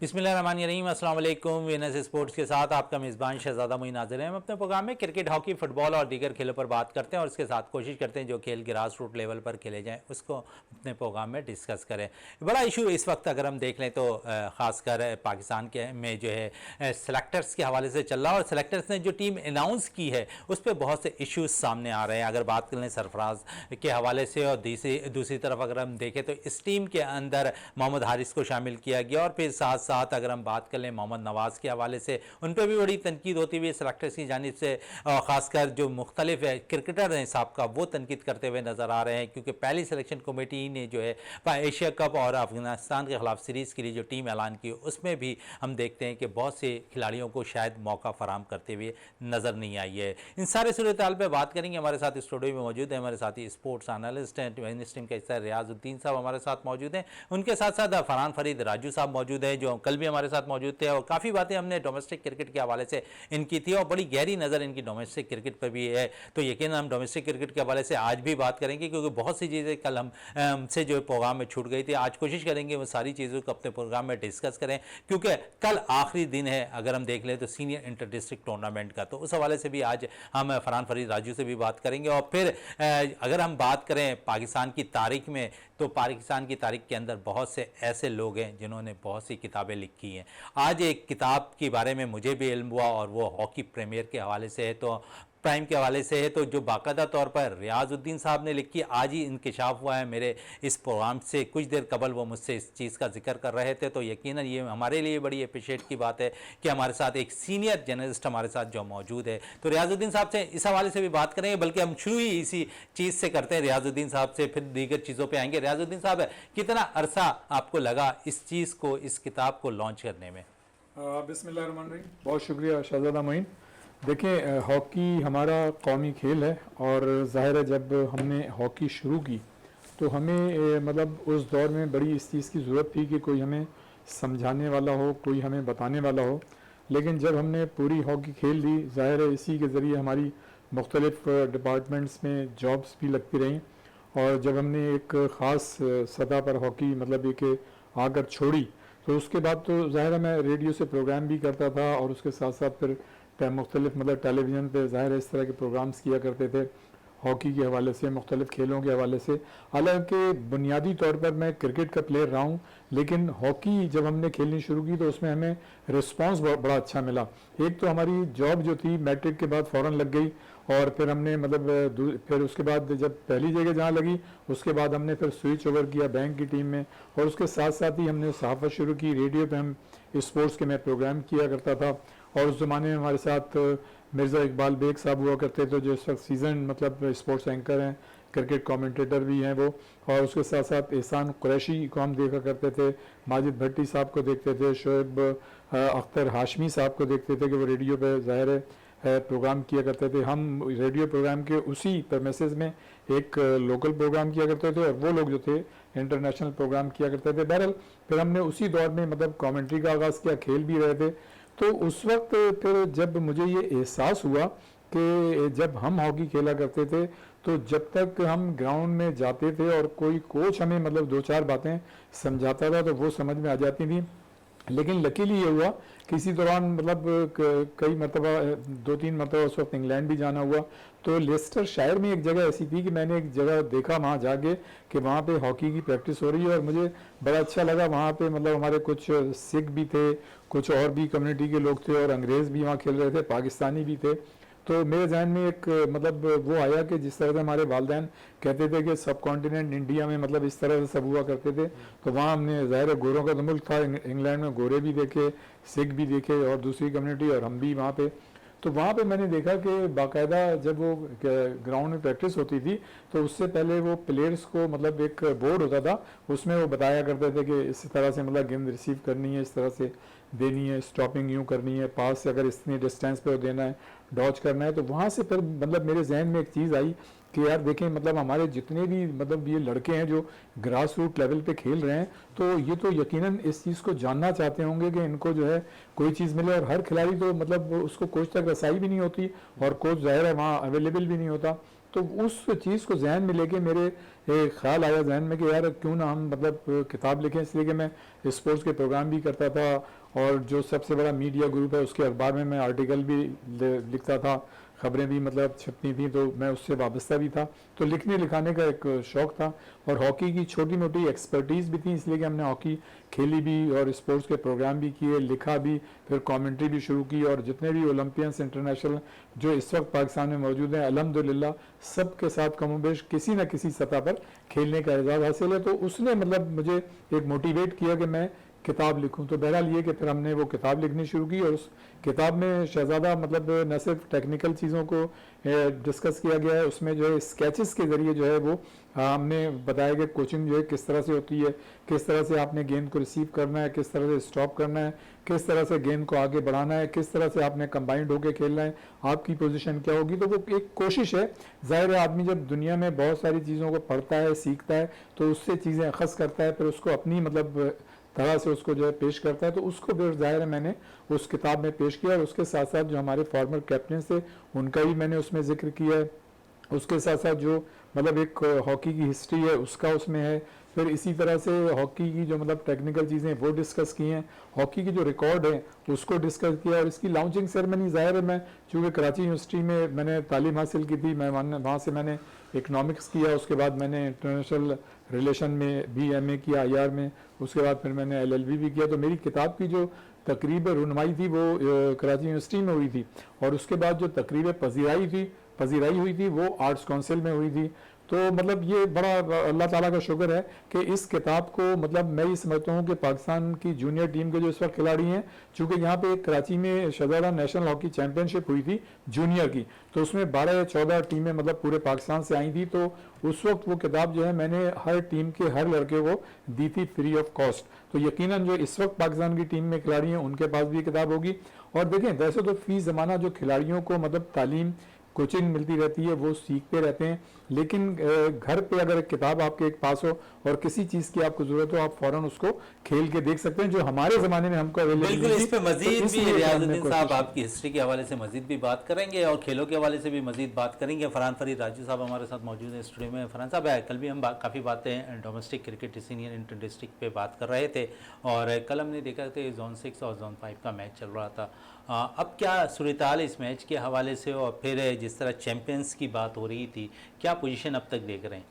बिस्मिल्लाहिर्रहमानिर्रहीम, अस्सलाम वालेकुम। वीनस स्पोर्ट्स के साथ आपका मेज़बान शहजादा मोइन हाज़िर है। हम अपने प्रोग्राम में क्रिकेट, हॉकी, फुटबॉल और दीगर खेलों पर बात करते हैं और उसके साथ कोशिश करते हैं जो खेल ग्रास रूट लेवल पर खेले जाएं उसको अपने प्रोग्राम में डिस्कस करें। बड़ा इशू इस वक्त अगर हम देख लें तो ख़ासकर पाकिस्तान के में जो है सेलेक्टर्स के हवाले से चल रहा है और सेलेक्टर्स ने जो टीम अनाउंस की है उस पर बहुत से इशूज़ सामने आ रहे हैं। अगर बात कर लें सरफराज के हवाले से और दूसरी तरफ अगर हम देखें तो इस टीम के अंदर मोहम्मद हारिस को शामिल किया गया और फिर साथ साथ अगर हम बात कर लें मोहम्मद नवाज़ के हवाले से उन पर भी बड़ी तनकीद होती हुई सेलेक्टर्स की जानिब से, ख़ासकर जो मुख्तलिफ क्रिकेटर हैं साहब का वो तनकीद करते हुए नज़र आ रहे हैं क्योंकि पहली सिलेक्शन कमेटी ने जो है एशिया कप और अफगानिस्तान के ख़िलाफ़ सीरीज़ के लिए जो टीम ऐलान की उसमें भी हम देखते हैं कि बहुत से खिलाड़ियों को शायद मौका फराम करते हुए नज़र नहीं आई है। इन सारे सूरत हाल पर बात करेंगे। हमारे साथ स्टूडियो में मौजूद है हमारे साथी स्पोर्ट्स एनालिस्ट हैं टीम के हिस्सा रियाजुद्दीन साहब हमारे साथ मौजूद हैं। उनके साथ साथ फरहान फरीद राजू साहब मौजूद हैं जो कल भी हमारे साथ मौजूद थे और काफ़ी बातें हमने डोमेस्टिक क्रिकेट के हवाले से इनकी थी और बड़ी गहरी नज़र इनकी डोमेस्टिक क्रिकेट पर भी है। तो यकीन हम डोमेस्टिक क्रिकेट के हवाले से आज भी बात करेंगे क्योंकि बहुत सी चीज़ें कल हमसे जो प्रोग्राम में छूट गई थी। आज कोशिश करेंगे वो सारी चीज़ों को अपने प्रोग्राम में डिस्कस करें क्योंकि कल आखिरी दिन है अगर हम देख लें तो सीनियर इंटर डिस्ट्रिक्ट टूर्नामेंट का। तो उस हवाले से भी आज हम फरहान फरीद राजू से भी बात करेंगे और फिर अगर हम बात करें पाकिस्तान की तारीख में तो पाकिस्तान की तारीख के अंदर बहुत से ऐसे लोग हैं जिन्होंने बहुत सी किताबें लिखी हैं। आज एक किताब के बारे में मुझे भी इल्म हुआ और वो हॉकी प्रीमियर के हवाले से है, तो प्राइम के हवाले से है, तो जो बाकायदा तौर पर रियाजुद्दीन साहब ने लिखी आज ही इंकशाफ हुआ है मेरे इस प्रोग्राम से कुछ देर कबल वो मुझसे इस चीज़ का जिक्र कर रहे थे। तो यकीनन ये हमारे लिए बड़ी अप्रिशिएट की बात है कि हमारे साथ एक सीनियर जर्नलिस्ट हमारे साथ जो मौजूद है। तो रियाजुद्दीन साहब से इस हवाले से भी बात करेंगे, बल्कि हम शुरू ही इसी चीज़ से करते हैं रियाजुद्दीन साहब से, फिर दीगर चीज़ों पर आएंगे। रियाजुद्दीन साहब, कितना अरसा आपको लगा इस चीज़ को, इस किताब को लॉन्च करने में? बिस्मिल्लाहिर्रहमानिर्रहीम, बहुत शुक्रिया शहजादा मोइन। देखें, हॉकी हमारा कौमी खेल है और ज़ाहिर है जब हमने हॉकी शुरू की तो हमें मतलब उस दौर में बड़ी इस चीज़ की ज़रूरत थी कि कोई हमें समझाने वाला हो, कोई हमें बताने वाला हो। लेकिन जब हमने पूरी हॉकी खेल ली, ज़ाहिर है इसी के ज़रिए हमारी मुख्तलिफ़ डिपार्टमेंट्स में जॉब्स भी लगती रहीं और जब हमने एक ख़ास सतह पर हॉकी मतलब एक आकर छोड़ी तो उसके बाद तो ज़ाहिर है मैं रेडियो से प्रोग्राम भी करता था और उसके साथ साथ फिर मुख्तलिफ मतलब टेलीविज़न पे ज़ाहिर है इस तरह के प्रोग्राम्स किया करते थे हॉकी के हवाले से, मुख्तलिफ खेलों के हवाले से। हालांकि बुनियादी तौर पर मैं क्रिकेट का प्लेयर रहा हूँ, लेकिन हॉकी जब हमने खेलनी शुरू की तो उसमें हमें रिस्पांस बड़ा अच्छा मिला। एक तो हमारी जॉब जो थी मैट्रिक के बाद फ़ौरन लग गई और फिर हमने मतलब फिर उसके बाद जब पहली जगह जहाँ लगी उसके बाद हमने फिर स्विच ओवर किया बैंक की टीम में और उसके साथ साथ ही हमने सहाफ़त शुरू की। रेडियो पे हम स्पोर्ट्स के मैं प्रोग्राम किया करता था और उस ज़माने में हमारे साथ मिर्ज़ा इकबाल बेग साहब हुआ करते थे जो इस वक्त सीजन मतलब स्पोर्ट्स एंकर हैं, क्रिकेट कमेंटेटर भी हैं वो। और उसके साथ साथ एहसान कुरैशी को हम देखा करते थे, माजिद भट्टी साहब को देखते थे, शोएब अख्तर हाशमी साहब को देखते थे कि वो रेडियो पे ज़ाहिर है प्रोग्राम किया करते थे। हम रेडियो प्रोग्राम के उसी परमेसेस में एक लोकल प्रोग्राम किया करते थे और वो लोग जो थे इंटरनेशनल प्रोग्राम किया करते थे। बहरहाल फिर हमने उसी दौर में मतलब कमेंट्री का आगाज़ किया, खेल भी रहे थे। तो उस वक्त फिर जब मुझे ये एहसास हुआ कि जब हम हॉकी खेला करते थे तो जब तक हम ग्राउंड में जाते थे और कोई कोच हमें मतलब दो चार बातें समझाता था तो वो समझ में आ जाती थी। लेकिन लकीली ये हुआ कि इसी दौरान मतलब कई मरतबा 2-3 मरतबा उस वक्त इंग्लैंड भी जाना हुआ तो लेस्टर शायर में एक जगह ऐसी थी कि मैंने एक जगह देखा वहाँ जाके कि वहाँ पे हॉकी की प्रैक्टिस हो रही है और मुझे बड़ा अच्छा लगा। वहाँ पे मतलब हमारे कुछ सिख भी थे, कुछ और भी कम्युनिटी के लोग थे और अंग्रेज़ भी वहाँ खेल रहे थे, पाकिस्तानी भी थे। तो मेरे जहन में एक मतलब वो आया कि जिस तरह से हमारे वालिदैन कहते थे कि सब कॉन्टिनेंट इंडिया में मतलब इस तरह से सब हुआ करते थे, तो वहाँ हमने ज़ाहिर गोरों का तो मुल्क था, इंग्लैंड में गोरे भी देखे, सिख भी देखे और दूसरी कम्युनिटी और हम भी वहाँ पे। तो वहाँ पे मैंने देखा कि बाकायदा जब वो ग्राउंड में प्रैक्टिस होती थी तो उससे पहले वो प्लेयर्स को मतलब एक बोर्ड होता था, उसमें वो बताया करते थे कि इस तरह से मतलब गेंद रिसीव करनी है, इस तरह से देनी है, स्टॉपिंग यूँ करनी है, पास से अगर इतनी डिस्टेंस पे वो देना है, डॉज करना है। तो वहाँ से फिर मतलब मेरे जहन में एक चीज़ आई कि यार देखें मतलब हमारे जितने भी मतलब ये लड़के हैं जो ग्रास रूट लेवल पे खेल रहे हैं तो ये तो यकीनन इस चीज़ को जानना चाहते होंगे कि इनको जो है कोई चीज़ मिले। और हर खिलाड़ी तो मतलब उसको कोच तक रसाई भी नहीं होती और कोच ज़ाहिर है वहाँ अवेलेबल भी नहीं होता। तो उस चीज़ को जहन में लेके मेरे एक ख्याल आया जहन में कि यार क्यों ना हम मतलब किताब लिखें, इसलिए कि मैं स्पोर्ट्स के प्रोग्राम भी करता था और जो सबसे बड़ा मीडिया ग्रुप है उसके अखबार में मैं आर्टिकल भी लिखता था, खबरें भी मतलब छपती थी, तो मैं उससे वाबस्ता भी था, तो लिखने लिखाने का एक शौक़ था। और हॉकी की छोटी मोटी एक्सपर्टीज़ भी थी, इसलिए कि हमने हॉकी खेली भी और स्पोर्ट्स के प्रोग्राम भी किए, लिखा भी, फिर कमेंट्री भी शुरू की। और जितने भी ओलंपियंस इंटरनेशनल जो इस वक्त पाकिस्तान में मौजूद हैं, अल्हम्दुलिल्लाह सबके साथ कमोबेश किसी न किसी सतह पर खेलने का एजाज़ हासिल है। तो उसने मतलब मुझे एक मोटिवेट किया कि मैं किताब लिखूं। तो बहरहाल ये कि फिर हमने वो किताब लिखनी शुरू की और उस किताब में शहजादा मतलब न सिर्फ टेक्निकल चीज़ों को डिस्कस किया गया है, उसमें जो है स्केचेस के ज़रिए जो है वो हमने बताया कि कोचिंग जो है किस तरह से होती है, किस तरह से आपने गेंद को रिसीव करना है, किस तरह से स्टॉप करना है, किस तरह से गेंद को आगे बढ़ाना है, किस तरह से आपने कंबाइंड होकर खेलना है, आपकी पोजीशन क्या होगी। तो वो एक कोशिश है। ज़ाहिर है आदमी जब दुनिया में बहुत सारी चीज़ों को पढ़ता है, सीखता है, तो उससे चीज़ें अखज़ करता है, फिर उसको अपनी मतलब तरह से उसको जो है पेश करता है। तो उसको फिर ज़ाहिर है मैंने उस किताब में पेश किया और उसके साथ साथ जो हमारे फॉर्मर कैप्टन थे उनका भी मैंने उसमें जिक्र किया है। उसके साथ साथ जो मतलब एक हॉकी की हिस्ट्री है उसका उसमें है। फिर इसी तरह से हॉकी की जो मतलब टेक्निकल चीज़ें वो डिस्कस की हैं, हॉकी की जो रिकॉर्ड है उसको डिस्कस किया। और इसकी लॉन्चिंग सेरेमनी ज़ाहिर है मैं चूँकि कराची यूनिवर्सिटी में मैंने तालीम हासिल की थी, मैं वहाँ से मैंने इकनॉमिक्स किया, उसके बाद मैंने इंटरनेशनल रिलेशन में भी MA किया IR में, उसके बाद फिर मैंने LLB भी किया। तो मेरी किताब की जो तकरीब रुनमाई थी वो कराची यूनिवर्सिटी में हुई थी और उसके बाद जो तकरीब पजीराई हुई थी वो आर्ट्स काउंसिल में हुई थी। तो मतलब ये बड़ा अल्लाह ताला का शुक्र है कि इस किताब को मतलब मैं ये समझता हूँ कि पाकिस्तान की जूनियर टीम के जो इस वक्त खिलाड़ी हैं, चूँकि यहाँ पे कराची में शहजादा नेशनल हॉकी चैम्पियनशिप हुई थी जूनियर की, तो उसमें 12 या 14 टीमें मतलब पूरे पाकिस्तान से आई थी। तो उस वक्त वो किताब जो है मैंने हर टीम के हर लड़के को दी थी फ्री ऑफ कॉस्ट। तो यकीनन जो इस वक्त पाकिस्तान की टीम में खिलाड़ी हैं उनके पास भी किताब होगी। और देखें वैसे तो फी ज़माना जो खिलाड़ियों को मतलब तालीम कोचिंग मिलती रहती है, वो सीखते रहते हैं, लेकिन घर पे अगर एक किताब आपके एक पास हो और किसी चीज़ की आपको ज़रूरत हो, आप फ़ौरन उसको खेल के देख सकते हैं, जो हमारे ज़माने में हमको अवेलेबल बिल्कुल। इस पे मजीद तो भी रियाजुद्दीन साहब आपकी हिस्ट्री के हवाले से मजीद भी बात करेंगे और खेलों के हवाले से भी मजीद बात करेंगे। फरहान फरीद राजू साहब हमारे साथ मौजूद हैं स्टूडियो में। फरहान साहब कल भी हम काफ़ी बातें domestic cricket senior inter district पे बात कर रहे थे और कल हमने देखा कि जोन 6 और जोन 5 का मैच चल रहा था। अब क्या सूरत-ए-हाल इस मैच के हवाले से और फिर जिस तरह चैंपियंस की बात हो रही थी, क्या पोजीशन अब तक देख रहे हैं?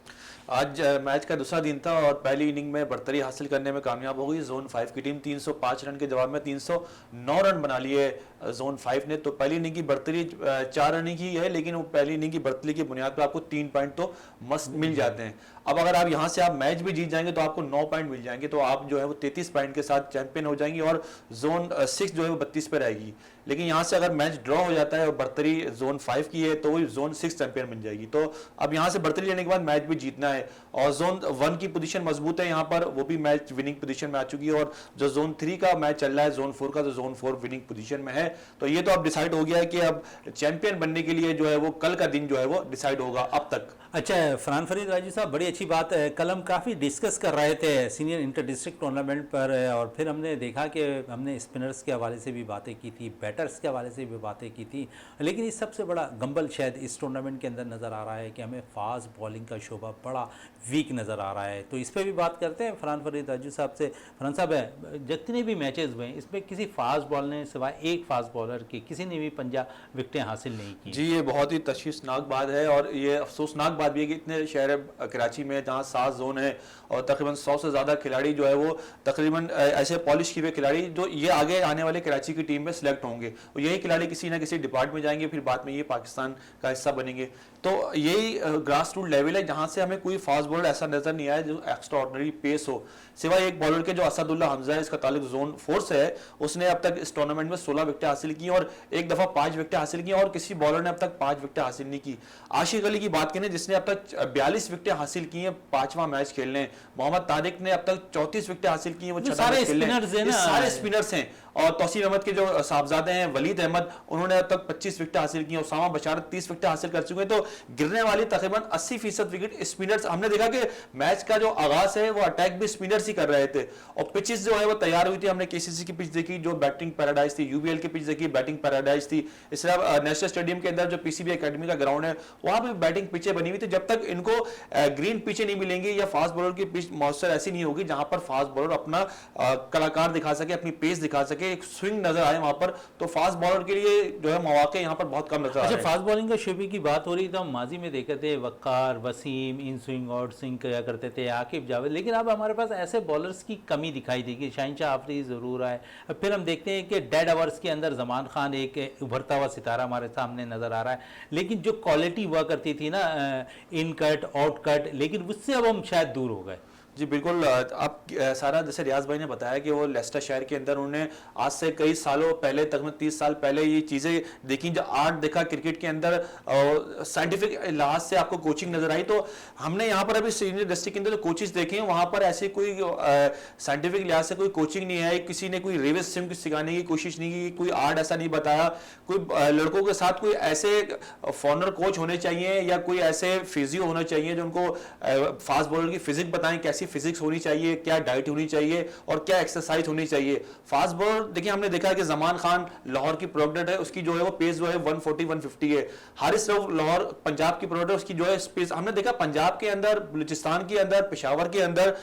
आज मैच का दूसरा दिन था और पहली इनिंग में बढ़तरी हासिल करने में कामयाब हो गई जोन 5 की टीम। 305 रन के जवाब में 309 रन बना लिए जोन 5 ने। तो पहली इनिंग की बढ़तरी 4 रन की है, लेकिन वो पहली इनिंग की बढ़तरी की बुनियाद पर आपको 3 पॉइंट तो मस्त मिल जाते हैं। अब अगर आप यहाँ से आप मैच भी जीत जाएंगे तो आपको 9 पॉइंट मिल जाएंगे, तो आप जो है वो 33 पॉइंट के साथ चैंपियन हो जाएंगे और जोन 6 जो है वो 32 पे रहेगी। लेकिन यहाँ से अगर मैच ड्रॉ हो जाता है और बढ़तरी जोन 5 की है तो वो जोन 6 चैंपियन बन जाएगी। तो अब यहाँ से बढ़तरी लेने के बाद मैच भी जीतना है और जोन 1 की पोजीशन मजबूत है यहाँ पर, वो भी मैच विनिंग पोजीशन में आ चुकी है। और जो जोन 3 का मैच चल रहा है जोन 4 का, तो जोन 4 विनिंग पोजीशन में है। तो ये तो अब डिसाइड हो गया है कि अब चैंपियन बनने के लिए जो है वो कल का दिन जो है वो डिसाइड होगा अब तक। अच्छा फरहान फरीद राजू साहब, बड़ी अच्छी बात है। कल हम काफ़ी डिस्कस कर रहे थे सीनियर इंटर डिस्ट्रिक्ट टूर्नामेंट पर और फिर हमने देखा कि हमने स्पिनर्स के हवाले से भी बातें की थी, बैटर्स के हवाले से भी बातें की थी, लेकिन इस सबसे बड़ा गंबल शायद इस टूर्नामेंट के अंदर नज़र आ रहा है कि हमें फास्ट बॉलिंग का शोबा बड़ा वीक नज़र आ रहा है। तो इस पर भी बात करते हैं फरहान फरीद राजू साहब से। फरहान साहब, जितने भी मैचेस हुए इसमें किसी फास्ट बॉलर ने सिवाय एक फास्ट बॉलर की किसी ने भी 50 विकेटें हासिल नहीं की। जी, ये बहुत ही तशवीशनाक बात है और ये अफसोसनाक बात भी है कि इतने शहर कराची में जहाँ 7 जोन है और तकरीबन 100 से ज़्यादा खिलाड़ी जो है वो तकरीबन ऐसे पॉलिश किए हुए खिलाड़ी जो ये आगे आने वाले कराची की टीम में सिलेक्ट होंगे, और यही खिलाड़ी किसी ना किसी डिपार्टमेंट में जाएंगे, फिर बाद में ये पाकिस्तान का हिस्सा बनेंगे। तो यही ग्रास रूट लेवल है जहाँ से हमें कोई फास्ट बॉलर ऐसा नजर नहीं आया जो एक्स्ट्रा ऑर्डिनरी पेस हो, सिवाय एक बॉलर के जो असदुल्ला हमजा है, इसका ताल्लुक जोन 4 से है। उसने अब तक इस टूर्नामेंट में 16 विकेटें हासिल की और एक दफ़ा 5 विकेटें हासिल की और किसी बॉलर ने अब तक 5 विकेटें हासिल नहीं की। आशिक अली की बात करें जिसने अब तक 42 विकेटें हासिल की हैं 5वां मैच खेलने। मोहम्मद तारिक ने अब तक 34 विकेटें हासिल की हैं, वो 6 मैच खेलने। सारे स्पिनर्स हैं और तौसीफ अहमद के जो साहबजादे हैं वलीद अहमद, उन्होंने अब तक 25 विकेट हासिल की, उसामा बशारत 30 विकेट हासिल कर चुके हैं। तो गिरने वाली तकरीबन 80% विकेट स्पिनर्स, हमने देखा कि मैच का जो आगाज है वो अटैक भी स्पिनर्स ही कर रहे थे। और पिचेस जो है वो तैयार हुई थी, हमने केसीसी की पिच देखी जो बैटिंग पैराडाइज थी, यूबीएल की पिच देखी बैटिंग पैराडाइज थी, इस तरह नेशनल स्टेडियम के अंदर जो पीसीबी एकेडमी का ग्राउंड है वहां भी बैटिंग पिचें बनी हुई थी। जब तक इनको ग्रीन पिचें नहीं मिलेंगी या फास्ट बॉलर की पिच मौसर ऐसी नहीं होगी जहां पर फास्ट बॉलर अपना कलाकार दिखा सके, अपनी पेस दिखा सके, एक स्विंग नजर आए वहां पर, तो फास्ट बॉलर के लिए जो है मौके यहाँ पर बहुत कम नजर आ रहे हैं। फास्ट बॉलिंग का शुभी की बात हो रही थी, हम माजी में देखते थे Waqar, Wasim in swing out swing किया करते थे, आकिब जावेद, लेकिन अब हमारे पास ऐसे बॉलर्स की कमी दिखाई देगी। शाहिनशाह आफरीदी जरूर आए, फिर हम देखते हैं कि डेड आवर्स के अंदर जमान खान एक उभरता हुआ सितारा हमारे सामने नजर आ रहा है, लेकिन जो क्वालिटी हुआ करती थी ना इन कट आउट कट, लेकिन उससे अब हम शायद दूर हो गए। जी बिल्कुल, आप सारा जैसे रियाज भाई ने बताया कि वो लेस्टर शहर के अंदर उन्होंने आज से कई सालों पहले, तकरीबन 30 साल पहले ये चीज़ें देखी, जो आर्ट देखा क्रिकेट के अंदर, साइंटिफिक लिहाज से आपको कोचिंग नजर आई। तो हमने यहाँ पर अभी सीनियर डिस्ट्रिक्ट के अंदर जो कोचेज देखे हैं वहाँ पर ऐसे कोई साइंटिफिक लिहाज से कोई कोचिंग नहीं है, किसी ने कोई रिवर्स स्विंग सिखाने की कोशिश नहीं की, कोई आर्ट ऐसा नहीं बताया, कोई लड़कों के साथ कोई ऐसे फॉरनर कोच होने चाहिए या कोई ऐसे फिजियो होना चाहिए जो उनको फास्ट बॉलर की फिजिक्स बताएं, कैसी फिजिक्स होनी चाहिए, क्या डाइट होनी चाहिए और क्या एक्सरसाइज होनी चाहिए। फास्ट बॉलर देखिए, हमने देखा कि जमान खान लाहौर की प्रोडक्ट है, उसकी जो है वो पेस जो है 140-150 है। हारिस रऊफ लाहौर पंजाब की प्रोडक्ट है, उसकी जो है स्पेस हमने देखा पंजाब के अंदर, बलूचिस्तान के अंदर, पेशावर के अंदर,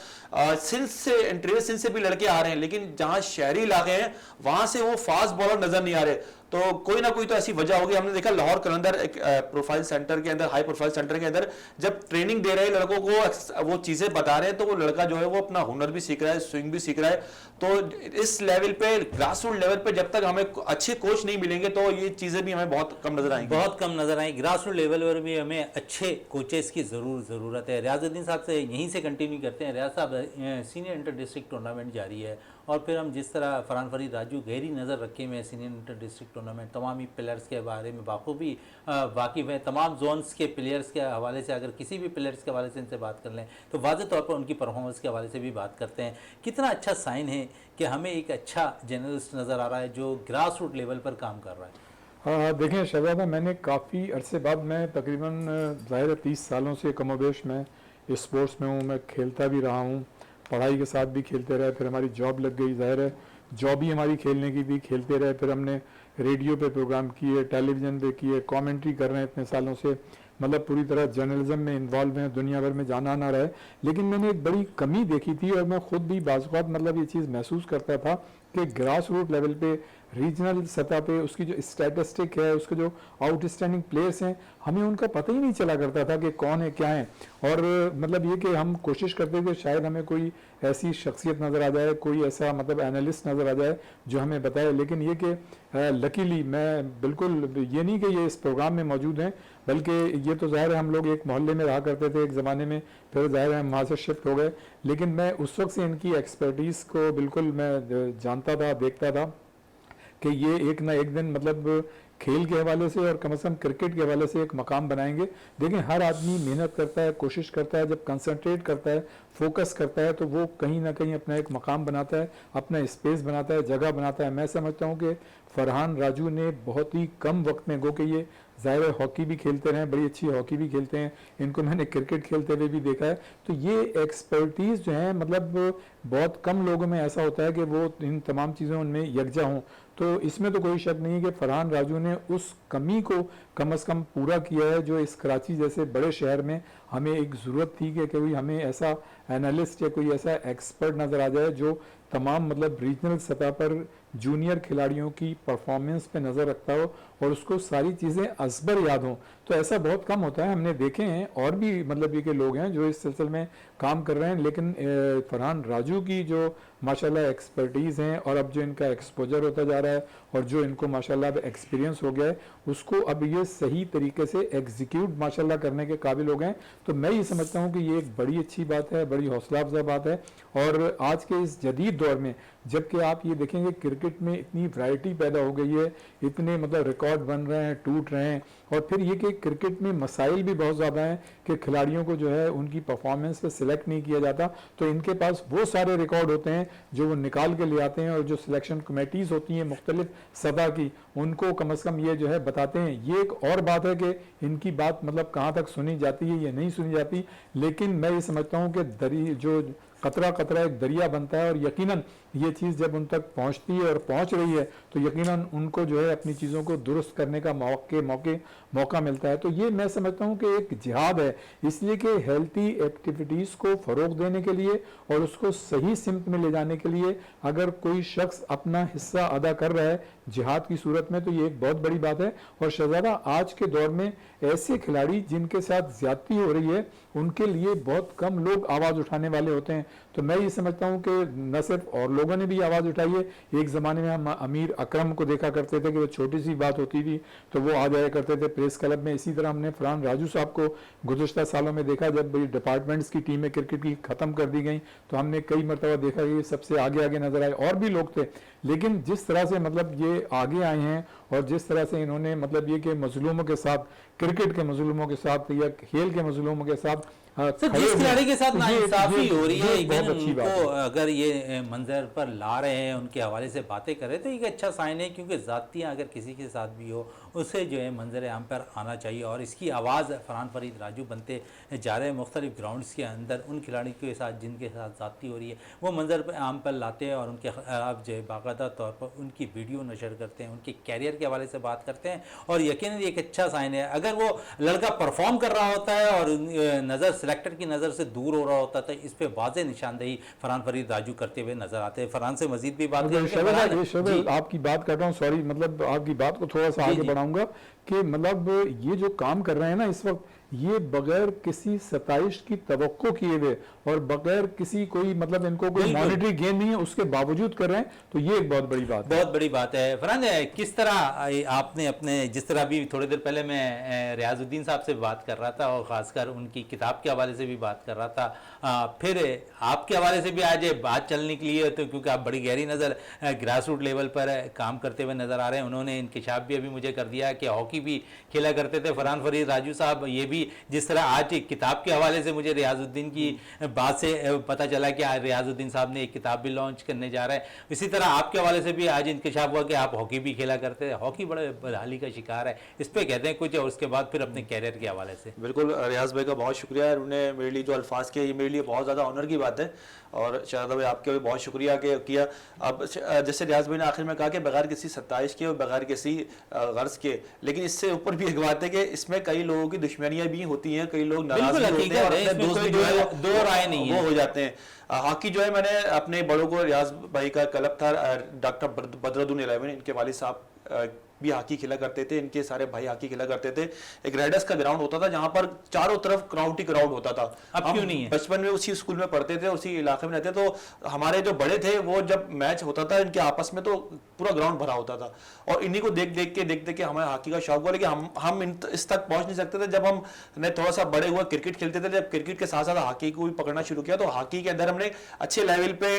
सिंध से इंटीरियर सिंध से भी लड़के आ रहे हैं, लेकिन जहां शहरी इलाके हैं वहां से वो फास्ट बॉलर नजर नहीं आ रहे। तो कोई ना कोई तो ऐसी वजह होगी। हमने देखा लाहौर कलंदर एक प्रोफाइल सेंटर के अंदर, हाई प्रोफाइल सेंटर के अंदर जब ट्रेनिंग दे रहे हैं लड़कों को, वो चीजें बता रहे हैं, तो वो लड़का जो है वो अपना हुनर भी सीख रहा है, स्विंग भी सीख रहा है। तो इस लेवल पे, ग्रास रूट लेवल पे जब तक हमें अच्छे कोच नहीं मिलेंगे तो ये चीजें भी हमें बहुत कम नजर आएंगी, बहुत कम नजर आएंगी। ग्रास रूट लेवल पर भी हमें अच्छे कोचेस की ज़रूरत है। रियाजुद्दीन साहब से यहीं से कंटिन्यू करते हैं। रियाज साहब, सीनियर इंटर डिस्ट्रिक्ट टूर्नामेंट जारी है और फिर हम जिस तरह फरहान फरीद राजू गहरी नज़र रखे हुए सीनियर इंटर डिस्ट्रिक्ट टूर्नामेंट, तमाम ही प्लेयर्स के बारे में बाखूबी वाकिफ़ है, तमाम जोन्स के प्लेयर्स के हवाले से अगर किसी भी प्लेयर्स के हवाले से इनसे बात कर लें तो वाज़ेह तौर पर उनकी परफॉर्मेंस के हवाले से भी बात करते हैं। कितना अच्छा साइन है कि हमें एक अच्छा जर्नलिस्ट नज़र आ रहा है जो ग्रास रूट लेवल पर काम कर रहा है। हाँ, देखें शहजादा, मैंने काफ़ी अरसे बाद, मैं तकरीबन ज़ाहिर 30 सालों से कमोबेश में इस स्पोर्ट्स में हूँ, मैं खेलता भी रहा हूँ, पढ़ाई के साथ भी खेलते रहे, फिर हमारी जॉब लग गई, ज़ाहिर है जॉब ही हमारी खेलने की थी, खेलते रहे, फिर हमने रेडियो पे प्रोग्राम किए, टेलीविज़न पे किए, कमेंट्री कर रहे हैं इतने सालों से, मतलब पूरी तरह जर्नलिज्म में इन्वॉल्व हैं, दुनिया भर में जाना ना रहे। लेकिन मैंने एक बड़ी कमी देखी थी और मैं खुद भी बाज़-औक़ात मतलब ये चीज़ महसूस करता था कि ग्रास रूट लेवल पे, रीजनल सतह पे उसकी जो स्टैटिस्टिक है, उसके जो आउटस्टैंडिंग प्लेयर्स हैं, हमें उनका पता ही नहीं चला करता था कि कौन है क्या है। और मतलब ये कि हम कोशिश करते थे शायद हमें कोई ऐसी शख्सियत नज़र आ जाए, कोई ऐसा मतलब एनालिस्ट नज़र आ जाए जो हमें बताए। लेकिन ये कि लकीली मैं बिल्कुल ये नहीं कि ये इस प्रोग्राम में मौजूद हैं, बल्कि ये तो ज़ाहिर है हम लोग एक मोहल्ले में रहा करते थे एक ज़माने में, फिर ज़ाहिर है हम वहाँ से शिफ्ट हो गए। लेकिन मैं उस वक्त से इनकी एक्सपर्टीज़ को बिल्कुल मैं जानता था, देखता था कि ये एक ना एक दिन मतलब खेल के हवाले से और कम से कम क्रिकेट के हवाले से एक मकाम बनाएंगे। देखें, हर आदमी मेहनत करता है, कोशिश करता है, जब कंसंट्रेट करता है, फोकस करता है, तो वो कहीं ना कहीं अपना एक मकाम बनाता है, अपना स्पेस बनाता है, जगह बनाता है। मैं समझता हूँ कि फरहान राजू ने बहुत ही कम वक्त में, गो कि ये ज़ाहिर है हॉकी भी खेलते रहे, बड़ी अच्छी हॉकी भी खेलते हैं, इनको मैंने क्रिकेट खेलते हुए भी देखा है, तो ये एक्सपर्टीज़ जो है मतलब बहुत कम लोगों में ऐसा होता है कि वो इन तमाम चीज़ों में यकजा हों। तो इसमें तो कोई शक नहीं है कि फरहान राजू ने उस कमी को कम से कम पूरा किया है जो इस कराची जैसे बड़े शहर में हमें एक ज़रूरत थी कि कोई हमें ऐसा एनालिस्ट या कोई ऐसा एक्सपर्ट नज़र आ जाए जो तमाम मतलब रीजनल सतह पर जूनियर खिलाड़ियों की परफॉर्मेंस पे नज़र रखता हो और उसको सारी चीज़ें असबर याद हों। तो ऐसा बहुत कम होता है, हमने देखे हैं और भी मतलब ये के लोग हैं जो इस सिलसिले में काम कर रहे हैं। लेकिन फरहान राजू की जो माशाल्लाह एक्सपर्टीज़ हैं और अब जो इनका एक्सपोजर होता जा रहा है और जो इनको माशाल्लाह एक्सपीरियंस हो गया है, उसको अब ये सही तरीके से एग्जीक्यूट माशाल्लाह करने के काबिल हो गए हैं। तो मैं ये समझता हूँ कि ये एक बड़ी अच्छी बात है, बड़ी हौसला अफजा बात है। और आज के इस जदीद दौर में जबकि आप ये देखेंगे क्रिकेट में इतनी वैरायटी पैदा हो गई है, इतने मतलब रिकॉर्ड रिकॉर्ड बन रहे हैं, टूट रहे हैं। और फिर ये कि क्रिकेट में मसाइल भी बहुत ज़्यादा हैं कि खिलाड़ियों को जो है उनकी परफॉर्मेंस पे सिलेक्ट नहीं किया जाता, तो इनके पास वो सारे रिकॉर्ड होते हैं जो वो निकाल के ले आते हैं, और जो सिलेक्शन कमेटीज़ होती हैं मुख्तलिफ सतह की, उनको कम अज़ कम ये जो है बताते हैं। ये एक और बात है कि इनकी बात मतलब कहाँ तक सुनी जाती है या नहीं सुनी जाती, लेकिन मैं ये समझता हूँ कि दरी जो कतरा कतरा एक दरिया बनता है, और यकीनन ये चीज़ जब उन तक पहुंचती है और पहुंच रही है तो यकीनन उनको जो है अपनी चीज़ों को दुरुस्त करने का मौका मिलता है। तो ये मैं समझता हूं कि एक जिहाद है, इसलिए कि हेल्थी एक्टिविटीज़ को फ़रोग देने के लिए और उसको सही सिमत में ले जाने के लिए अगर कोई शख्स अपना हिस्सा अदा कर रहा है जिहाद की सूरत में, तो ये एक बहुत बड़ी बात है। और शहजादा, आज के दौर में ऐसे खिलाड़ी जिनके साथ ज्यादती हो रही है उनके लिए बहुत कम लोग आवाज़ उठाने वाले होते हैं। तो मैं ये समझता हूँ कि न सिर्फ और लोगों ने भी आवाज़ उठाई है। एक ज़माने में हम अमीर अकरम को देखा करते थे कि वो छोटी सी बात होती थी तो वो आ जाया करते थे प्रेस क्लब में। इसी तरह हमने फरहान राजू साहब को गुज़श्ता सालों में देखा, जब डिपार्टमेंट्स की टीमें क्रिकेट की ख़त्म कर दी गई तो हमने कई मरतबा देखा कि सबसे आगे आगे नजर आए। और भी लोग थे, लेकिन जिस तरह से मतलब ये आगे आए हैं और जिस तरह से इन्होंने मतलब ये कि मजलूमों के साथ, क्रिकेट के मजलूमों के साथ या खेल के मजलूमों के साथ सर, जिस खिलाड़ी के साथ नाइंसाफी हो रही है, बहुत अच्छी बात उनको अगर ये मंजर पर ला रहे हैं, उनके हवाले से बातें कर रहे हैं, तो एक अच्छा साइन है, क्योंकि ज़ातियाँ अगर किसी के साथ भी हो उसे जो है मंजर आम पर आना चाहिए। और इसकी आवाज़ फरहान फरीद राजू बनते जा रहे हैं मुख्तलिफ ग्राउंड्स के अंदर। उन खिलाड़ियों के साथ जिनके साथ ज़ाती हो रही है वो मंजर पर आम पर लाते हैं और उनके खिलाफ जो है बाकायदा तौर पर उनकी वीडियो नशर करते हैं, उनके कैरियर के हवाले से बात करते हैं। और यकीनन एक अच्छा साइन है। अगर वो लड़का परफॉर्म कर रहा होता है और नज़र सिलेक्टर की नज़र से दूर हो रहा होता था, इस पे वाज़ेह निशानदेही फरहान फरीद राजू करते हुए नजर आते हैं। फरहान से मजीद भी बात करेंगे। आपकी बात कर रहा हूँ, सॉरी, मतलब आपकी बात को थोड़ा सा आगे बढ़ाऊंगा कि मतलब ये जो काम कर रहे हैं ना इस वक्त, ये बगैर किसी सताइश की तवक्को किए हुए और बगैर किसी कोई मतलब इनको कोई मॉनिटरी गेन नहीं है उसके बावजूद कर रहे हैं, तो ये एक बहुत बड़ी बात है। बहुत बड़ी बात है। फरहान, किस तरह आपने अपने, जिस तरह भी थोड़ी देर पहले मैं रियाजुद्दीन साहब से बात कर रहा था और ख़ासकर उनकी किताब के हवाले से भी बात कर रहा था, फिर आपके हवाले से भी आज बात चलने के लिए, तो क्योंकि आप बड़ी गहरी नज़र ग्रास रूट लेवल पर काम करते हुए नज़र आ रहे हैं। उन्होंने इंकिशाफ भी अभी मुझे कर दिया कि हॉकी भी खेला करते थे फरहान फरीद राजू साहब। ये भी जिस तरह आज एक किताब के हवाले से मुझे रियाजुद्दीन की बात से पता चला कि आज रियाजुद्दीन साहब ने एक किताब भी लॉन्च करने जा रहे हैं, इसी तरह आपके हवाले से भी आज इंकिशाफ हुआ कि आप हॉकी भी खेला करते थे। हॉकी बड़े बदहाली का शिकार है, इस पर कहते हैं कुछ, और उसके बाद फिर अपने कैरियर के हवाले से। बिल्कुल, रियाज भाई का बहुत शुक्रिया, उन्होंने मेरे लिए जो अल्फाज किए, ये मेरे लिए बहुत ज़्यादा ऑनर की बात है। और शहजादा भाई आपके भी बहुत शुक्रिया कि किया। अब जैसे रियाज भाई ने आखिर में कहा कि बगैर किसी सत्ताइश के और बगैर किसी गर्ज के, लेकिन इससे ऊपर भी एक बात है कि इसमें कई लोगों की दुश्मनियां भी होती हैं, कई लोग नाराज होते हैं और अपने दोस्त भी जो है दो राय नहीं वो हो जाते हैं। हॉकी जो है, मैंने अपने बड़ों को, रियाज भाई का क्लब था डॉक्टर बदरुद्दीन 11, इनके वालिद साहब भी हॉकी खेला करते थे, इनके सारे भाई हॉकी खेला करते थे। एक राइडर्स का ग्राउंड होता था जहां पर चारों तरफ क्राउड ही क्राउड होता था। अब क्यों नहीं है? बचपन में उसी स्कूल में पढ़ते थे, उसी इलाके में रहते, तो हमारे जो बड़े थे वो जब मैच होता था इनके आपस में तो पूरा ग्राउंड भरा होता था। और इन्हीं को देख देख के हमें हॉकी का शौक हुआ, लेकिन हम इस तक पहुंच नहीं सकते थे। जब हमने थोड़ा सा बड़े हुआ, क्रिकेट खेलते थे, जब क्रिकेट के साथ साथ हॉकी को भी पकड़ना शुरू किया, तो हॉकी के अंदर हमने अच्छे लेवल पे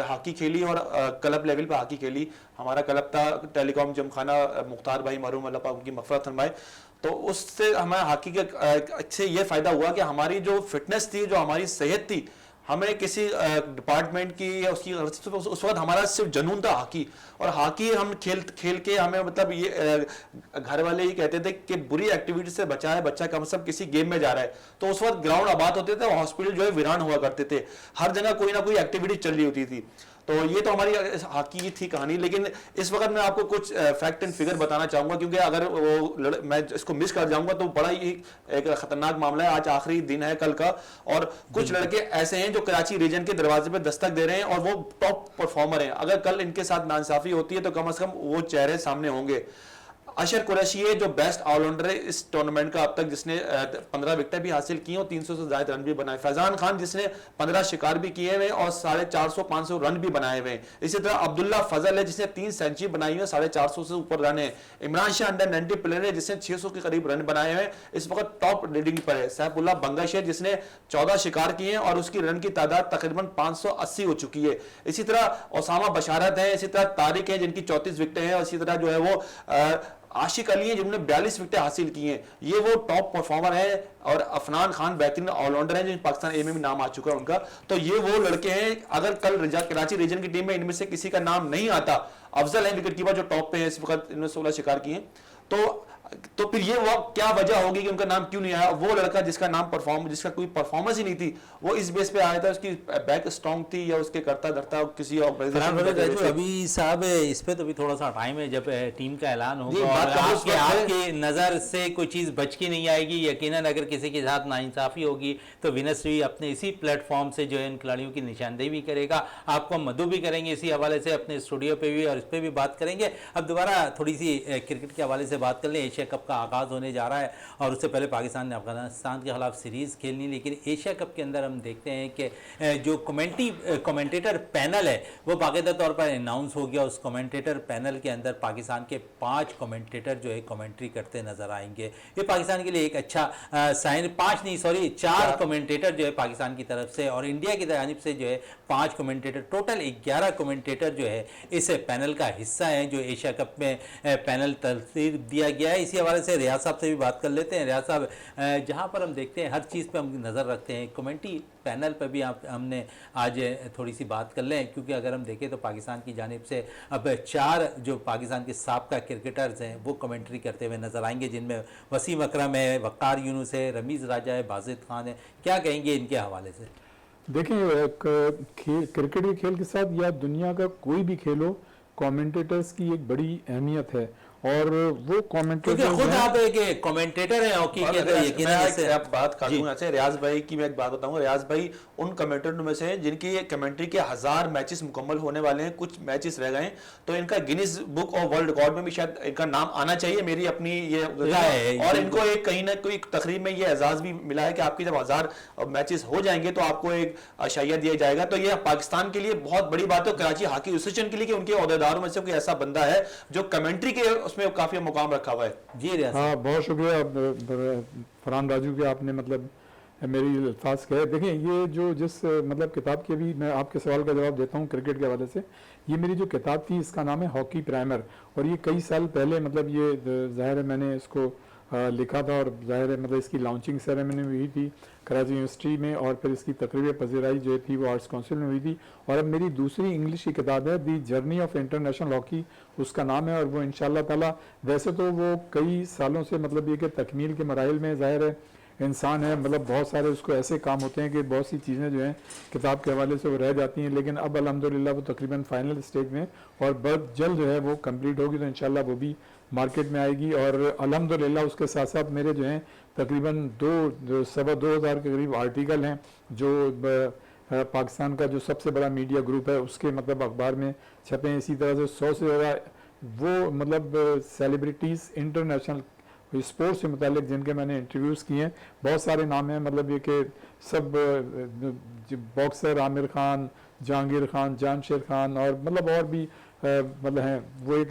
हॉकी खेली और क्लब लेवल पे हॉकी खेली। हमारा क्लब था टेलीकॉम जमखाना, मुख्तार भाई मरूम अल्लाह पाक उनकी मग़फ़िरत फरमाए। तो उससे हमें हॉकी के से ये फायदा हुआ कि हमारी जो फिटनेस थी, जो हमारी सेहत थी, हमें किसी डिपार्टमेंट की या उसकी उस वक्त हमारा सिर्फ जुनून था हॉकी। और हॉकी हम खेल के हमें मतलब ये घर वाले ही कहते थे कि बुरी एक्टिविटी से बचा है बच्चा, कम से कम किसी गेम में जा रहा है। तो उस वक्त ग्राउंड आबाद होते थे, हॉस्पिटल जो है वीरान हुआ करते थे, हर जगह कोई ना कोई एक्टिविटी चल रही होती थी। तो ये तो हमारी हॉकी की थी कहानी। लेकिन इस वक्त मैं आपको कुछ फैक्ट एंड फिगर बताना चाहूंगा, क्योंकि अगर वो मैं इसको मिस कर जाऊंगा तो बड़ा ही एक खतरनाक मामला है। आज आखिरी दिन है कल का, और कुछ लड़के ऐसे हैं जो कराची रीजन के दरवाजे पे दस्तक दे रहे हैं और वो टॉप परफॉर्मर हैं। अगर कल इनके साथ नाइंसाफी होती है तो कम से कम वो चेहरे सामने होंगे। अशर कुरैशी है जो बेस्ट ऑलराउंडर है इस टूर्नामेंट का अब तक, जिसने 15 विकेटें भी हासिल की और 300 से ज्यादा रन भी बनाए। फैजान खान जिसने 15 शिकार भी किए हुए और 450-500 रन भी बनाए हुए। इसी तरह अब्दुल्ला फजल है जिसने 3 सेंचुरी बनाई हुई, 450 से ऊपर रन है। इमरान शाह अंडर 90 प्लेयर है जिसने 600 के करीब रन बनाए हुए, इस वक्त टॉप रीडिंग पर है। सैफुल्लाह बंगश है जिसने 14 शिकार किए हैं और उसकी रन की तादाद तकरीबन 580 हो चुकी है। इसी तरह ओसामा बशारत है, इसी तरह तारिक है जिनकी 34 विकेटें हैं, और इसी तरह जो है वो आशिक अली हैं जिन्होंने 42 विकेटें हासिल की हैं, ये वो टॉप परफॉर्मर है। और अफनान खान बेहतरीन ऑलराउंडर है, जो पाकिस्तान ए में भी नाम आ चुका है उनका। तो ये वो लड़के हैं, अगर कल कराची रीजन की टीम में इनमें से किसी का नाम नहीं आता, अफजल है विकेट कीपर जो टॉप पे है इस वक्त, इन्होंने 16 शिकार किए हैं, तो फिर ये वो क्या वजह होगी कि उनका नाम क्यों नहीं आया। वो लड़का जिसका कोई परफॉर्मेंस ही नहीं थी, वो इस बेस पे आया था, उसकी बैक स्ट्रांग थी या उसके करता धरता किसी ऑर्गेनाइजेशन। अभी साहब इस पे तो भी थोड़ा सा टाइम है, जब टीम का ऐलान जी, होगा बात और तो उस वक्त है। आपकी नज़र से कोई चीज़ बच के नहीं आएगी। यकीनन अगर किसी के साथ नाइंसाफ़ी होगी तो विनस भी अपने इसी प्लेटफॉर्म से जो है इन खिलाड़ियों की निशानदेही भी करेगा। आपको मधु भी करेंगे इसी हवाले से, अपने स्टूडियो पे भी और इस पर भी बात करेंगे। अब दोबारा थोड़ी सी क्रिकेट के हवाले से बात कर लें। एशिया कप का आगाज़ होने जा रहा है और उससे पहले पाकिस्तान ने अफगानिस्तान के खिलाफ सीरीज़ खेलनी, लेकिन एशिया कप के अंदर हम देखते हैं कि जो कमेंटेटर पैनल है वो बाकायदा तौर पर अनाउंस हो गया। उस कमेंटेटर पैनल के अंदर पाकिस्तान के 5 कमेंटेटर जो है कमेंट्री करते नजर आएंगे। ये पाकिस्तान के लिए एक अच्छा साइन, 5 नहीं सॉरी 4 कमेंटेटर जो है पाकिस्तान की तरफ से, और इंडिया की जानिब से जो है 5 कमेंटेटर, टोटल 11 कमेंटेटर जो है इस पैनल का हिस्सा हैं, जो एशिया कप में पैनल तरतीब दिया गया है। इसी हवाले से रियाज साहब से भी बात कर लेते हैं। रियाज साहब, जहाँ पर हम देखते हैं हर चीज़ पे हम नज़र रखते हैं, कमेंट्री पैनल पर भी हमने आज थोड़ी सी बात कर लें, क्योंकि अगर हम देखें तो पाकिस्तान की जानिब से अब 4 जो पाकिस्तान के साबका क्रिकेटर्स हैं वो कमेंट्री करते हुए नजर आएंगे, जिनमें वसीम अकरम है, वक़ार यूनुस है, रमीज़ राजा है, बाजिद खान है। क्या कहेंगे इनके हवाले से? देखिए, क्रिकेट के खेल के साथ या दुनिया का कोई भी खेल हो, कमेंटेटर्स की एक बड़ी अहमियत है। और वो कमेंटेटर खुद आप एक कमेंटेटर हैं हॉकी के, तो यकीनन बात काटूंगा। रियाज भाई की मैं एक बात बताऊंगा, रियाज भाई उन कमेंटेटरों में से हैं जिनकी कमेंट्री के 1000 मैचेस मुकम्मल होने वाले हैं, कुछ मैचेस रह गए हैं, तो इनका Guinness book of world record में भी शायद इनका नाम आना चाहिए, मेरी अपनी ये और इनको एक कहीं ना कोई तकरीब में ये एजाज भी मिला है कि आपकी जब 1000 मैचेस हो जाएंगे तो आपको एक शाइया दिया जाएगा। तो ये पाकिस्तान के लिए बहुत बड़ी बात है, कराची हॉकी एसोसिएशन के लिए, कि उनके अहदेदारों में से कोई ऐसा बंदा है जो कमेंट्री के उसमें काफी मुकाम रखा हुआ है। जी हाँ, बहुत शुक्रिया फरहान राजू के, आपने मतलब मेरी अल्फाज कहे। देखिए, ये जो जिस मतलब किताब के भी मैं आपके सवाल का जवाब देता हूँ क्रिकेट के हवाले से, ये मेरी जो किताब थी इसका नाम है हॉकी प्राइमर, और ये कई साल पहले मतलब ये ज़ाहिर है मैंने इसको लिखा था, और ज़ाहिर है मतलब इसकी लॉन्चिंग सेरेमनी हुई थी कराची यूनिवर्सिटी में, और फिर इसकी तकरीब पजीराई जो थी वो आर्ट्स काउंसिल में हुई थी। और अब मेरी दूसरी इंग्लिश की किताब है दी जर्नी ऑफ इंटरनेशनल हॉकी, उसका नाम है, और वो इंशाल्लाह ताला, वैसे तो वो कई सालों से मतलब ये कि तकमील के मराइल में, ज़ाहिर है इंसान है, मतलब बहुत सारे उसको ऐसे काम होते हैं कि बहुत सी चीज़ें जो हैं किताब के हवाले से वो रह जाती हैं, लेकिन अब अल्हम्दुलिल्लाह वो तकरीबन फाइनल स्टेज में, और बहुत जल्द जो है वो कंप्लीट होगी, तो इंशाल्लाह वो भी मार्केट में आएगी। और अल्हम्दुलिल्लाह उसके साथ साथ मेरे जो हैं तकरीबन 2,000 के करीब आर्टिकल हैं, जो पाकिस्तान का जो सबसे बड़ा मीडिया ग्रुप है उसके मतलब अखबार में छपे हैं। इसी तरह से 100 से ज़्यादा वो मतलब सेलिब्रिटीज़ इंटरनेशनल स्पोर्ट्स से मुतालिक जिनके मैंने इंटरव्यूज़ किए हैं, बहुत सारे नाम हैं, मतलब ये कि सब बॉक्सर आमिर खान, जहांगीर खान, जानशेर खान, और मतलब और भी मतलब हैं, वो एक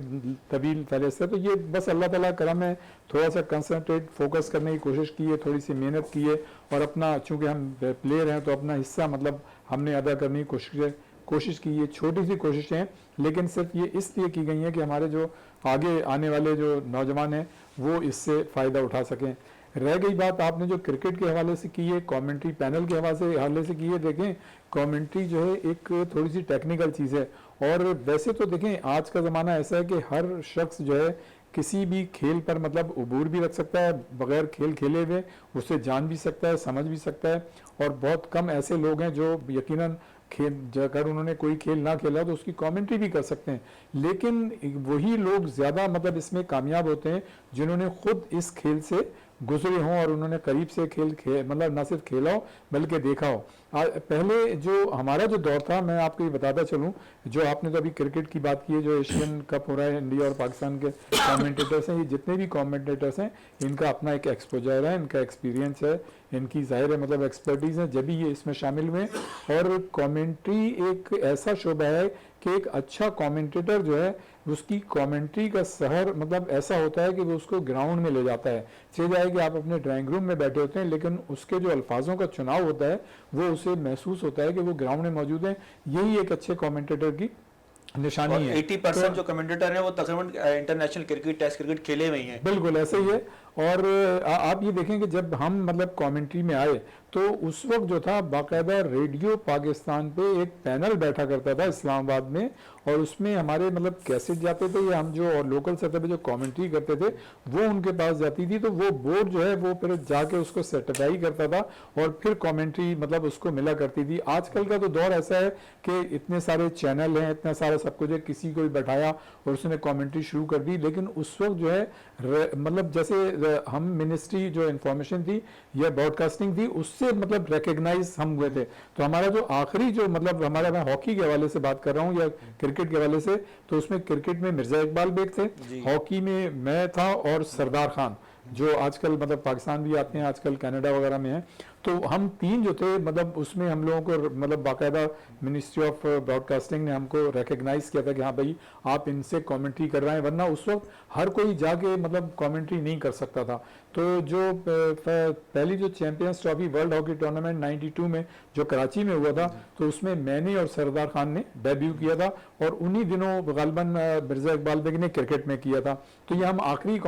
तवील फहरिस्त है। तो ये बस अल्लाह ताला करम है, थोड़ा सा कंसंट्रेट फोकस करने की कोशिश की है, थोड़ी सी मेहनत की है, और अपना चूँकि हम प्लेयर हैं तो अपना हिस्सा मतलब हमने अदा करने की कोशिश की है। छोटी सी कोशिशें हैं, लेकिन सिर्फ ये इसलिए की गई हैं कि हमारे जो आगे आने वाले जो नौजवान हैं वो इससे फ़ायदा उठा सकें। रह गई बात आपने जो क्रिकेट के हवाले से की है, कमेंट्री पैनल के हवाले से की है, देखें कमेंट्री जो है एक थोड़ी सी टेक्निकल चीज़ है, और वैसे तो देखें आज का ज़माना ऐसा है कि हर शख्स जो है किसी भी खेल पर मतलब उबूर भी रख सकता है, बगैर खेल खेले हुए उससे जान भी सकता है, समझ भी सकता है, और बहुत कम ऐसे लोग हैं जो यकीनन खेल अगर उन्होंने कोई खेल ना खेला तो उसकी कमेंट्री भी कर सकते हैं। लेकिन वही लोग ज़्यादा मतलब इसमें कामयाब होते हैं जिन्होंने खुद इस खेल से गुजरे हों और उन्होंने करीब से खेल मतलब ना सिर्फ खेला हो बल्कि देखा हो। पहले जो हमारा जो दौर था, मैं आपको ये बताता चलूँ, जो आपने तो अभी क्रिकेट की बात की है, जो एशियन कप हो रहा है, इंडिया और पाकिस्तान के कमेंटेटर्स हैं, ये जितने भी कमेंटेटर्स हैं इनका अपना एक एक्सपोजर है, इनका एक्सपीरियंस है, इनकी ज़ाहिर है मतलब एक्सपर्टीज़ है, जब भी ये इसमें शामिल हुए। और कमेंट्री एक ऐसा शोबा है कि एक अच्छा कमेंटेटर जो है उसकी कमेंट्री का सहर मतलब ऐसा होता है कि वो उसको ग्राउंड में ले जाता है। चले जाए कि आप अपने ड्राइंग रूम में बैठे होते हैं, लेकिन उसके जो अल्फाजों का चुनाव होता है वो उसे महसूस होता है कि वो ग्राउंड में मौजूद है। यही एक अच्छे कमेंटेटर की निशानी और है। 80% जो कमेंटेटर हैं वो तकरीबन इंटरनेशनल क्रिकेट, टेस्ट क्रिकेट खेले हुए ही हैं। बिल्कुल ऐसे ही है। और आप ये देखें कि जब हम मतलब कमेंट्री में आए तो उस वक्त जो था बाकायदा रेडियो पाकिस्तान पे एक पैनल बैठा करता था इस्लामाबाद में, और उसमें हमारे मतलब कैसेट जाते थे या हम जो लोकल सतह पे जो कमेंट्री करते थे वो उनके पास जाती थी, तो वो बोर्ड जो है वो फिर जाके उसको सर्टिफाई करता था और फिर कमेंट्री मतलब उसको मिला करती थी। आजकल का तो दौर ऐसा है कि इतने सारे चैनल हैं, इतना सारा सब कुछ है, किसी को भी बैठाया और उसने कमेंट्री शुरू कर दी। लेकिन उस वक्त जो है मतलब जैसे हम मिनिस्ट्री जो इंफॉर्मेशन थी या ब्रॉडकास्टिंग थी उससे मतलब रिकग्नाइज हम हुए थे। तो हमारा जो आखिरी जो मतलब हमारा, मैं हॉकी के हवाले से बात कर रहा हूँ या क्रिकेट के हवाले से, तो उसमें क्रिकेट में मिर्जा इकबाल बेग थे, हॉकी में मैं था और सरदार खान जो आजकल मतलब पाकिस्तान भी आते हैं, आजकल कनाडा वगैरह में हैं। तो हम तीन जो थे मतलब उसमें हम लोगों को मतलब बाकायदा मिनिस्ट्री ऑफ ब्रॉडकास्टिंग ने हमको रिकग्नाइज किया था कि हाँ भाई आप इनसे कमेंट्री कर रहे हैं, वरना उस वक्त हर कोई जाके मतलब कमेंट्री नहीं कर सकता था। तो जो पहली जो champions trophy world hockey tournament 92 में जो कराची में हुआ था, तो उसमें मैंने और सरदार खान ने डेब्यू किया था और उन्हीं दिनों गालिबन मिर्जा इकबाल बेग ने क्रिकेट में किया था। तो ये हम आखिरी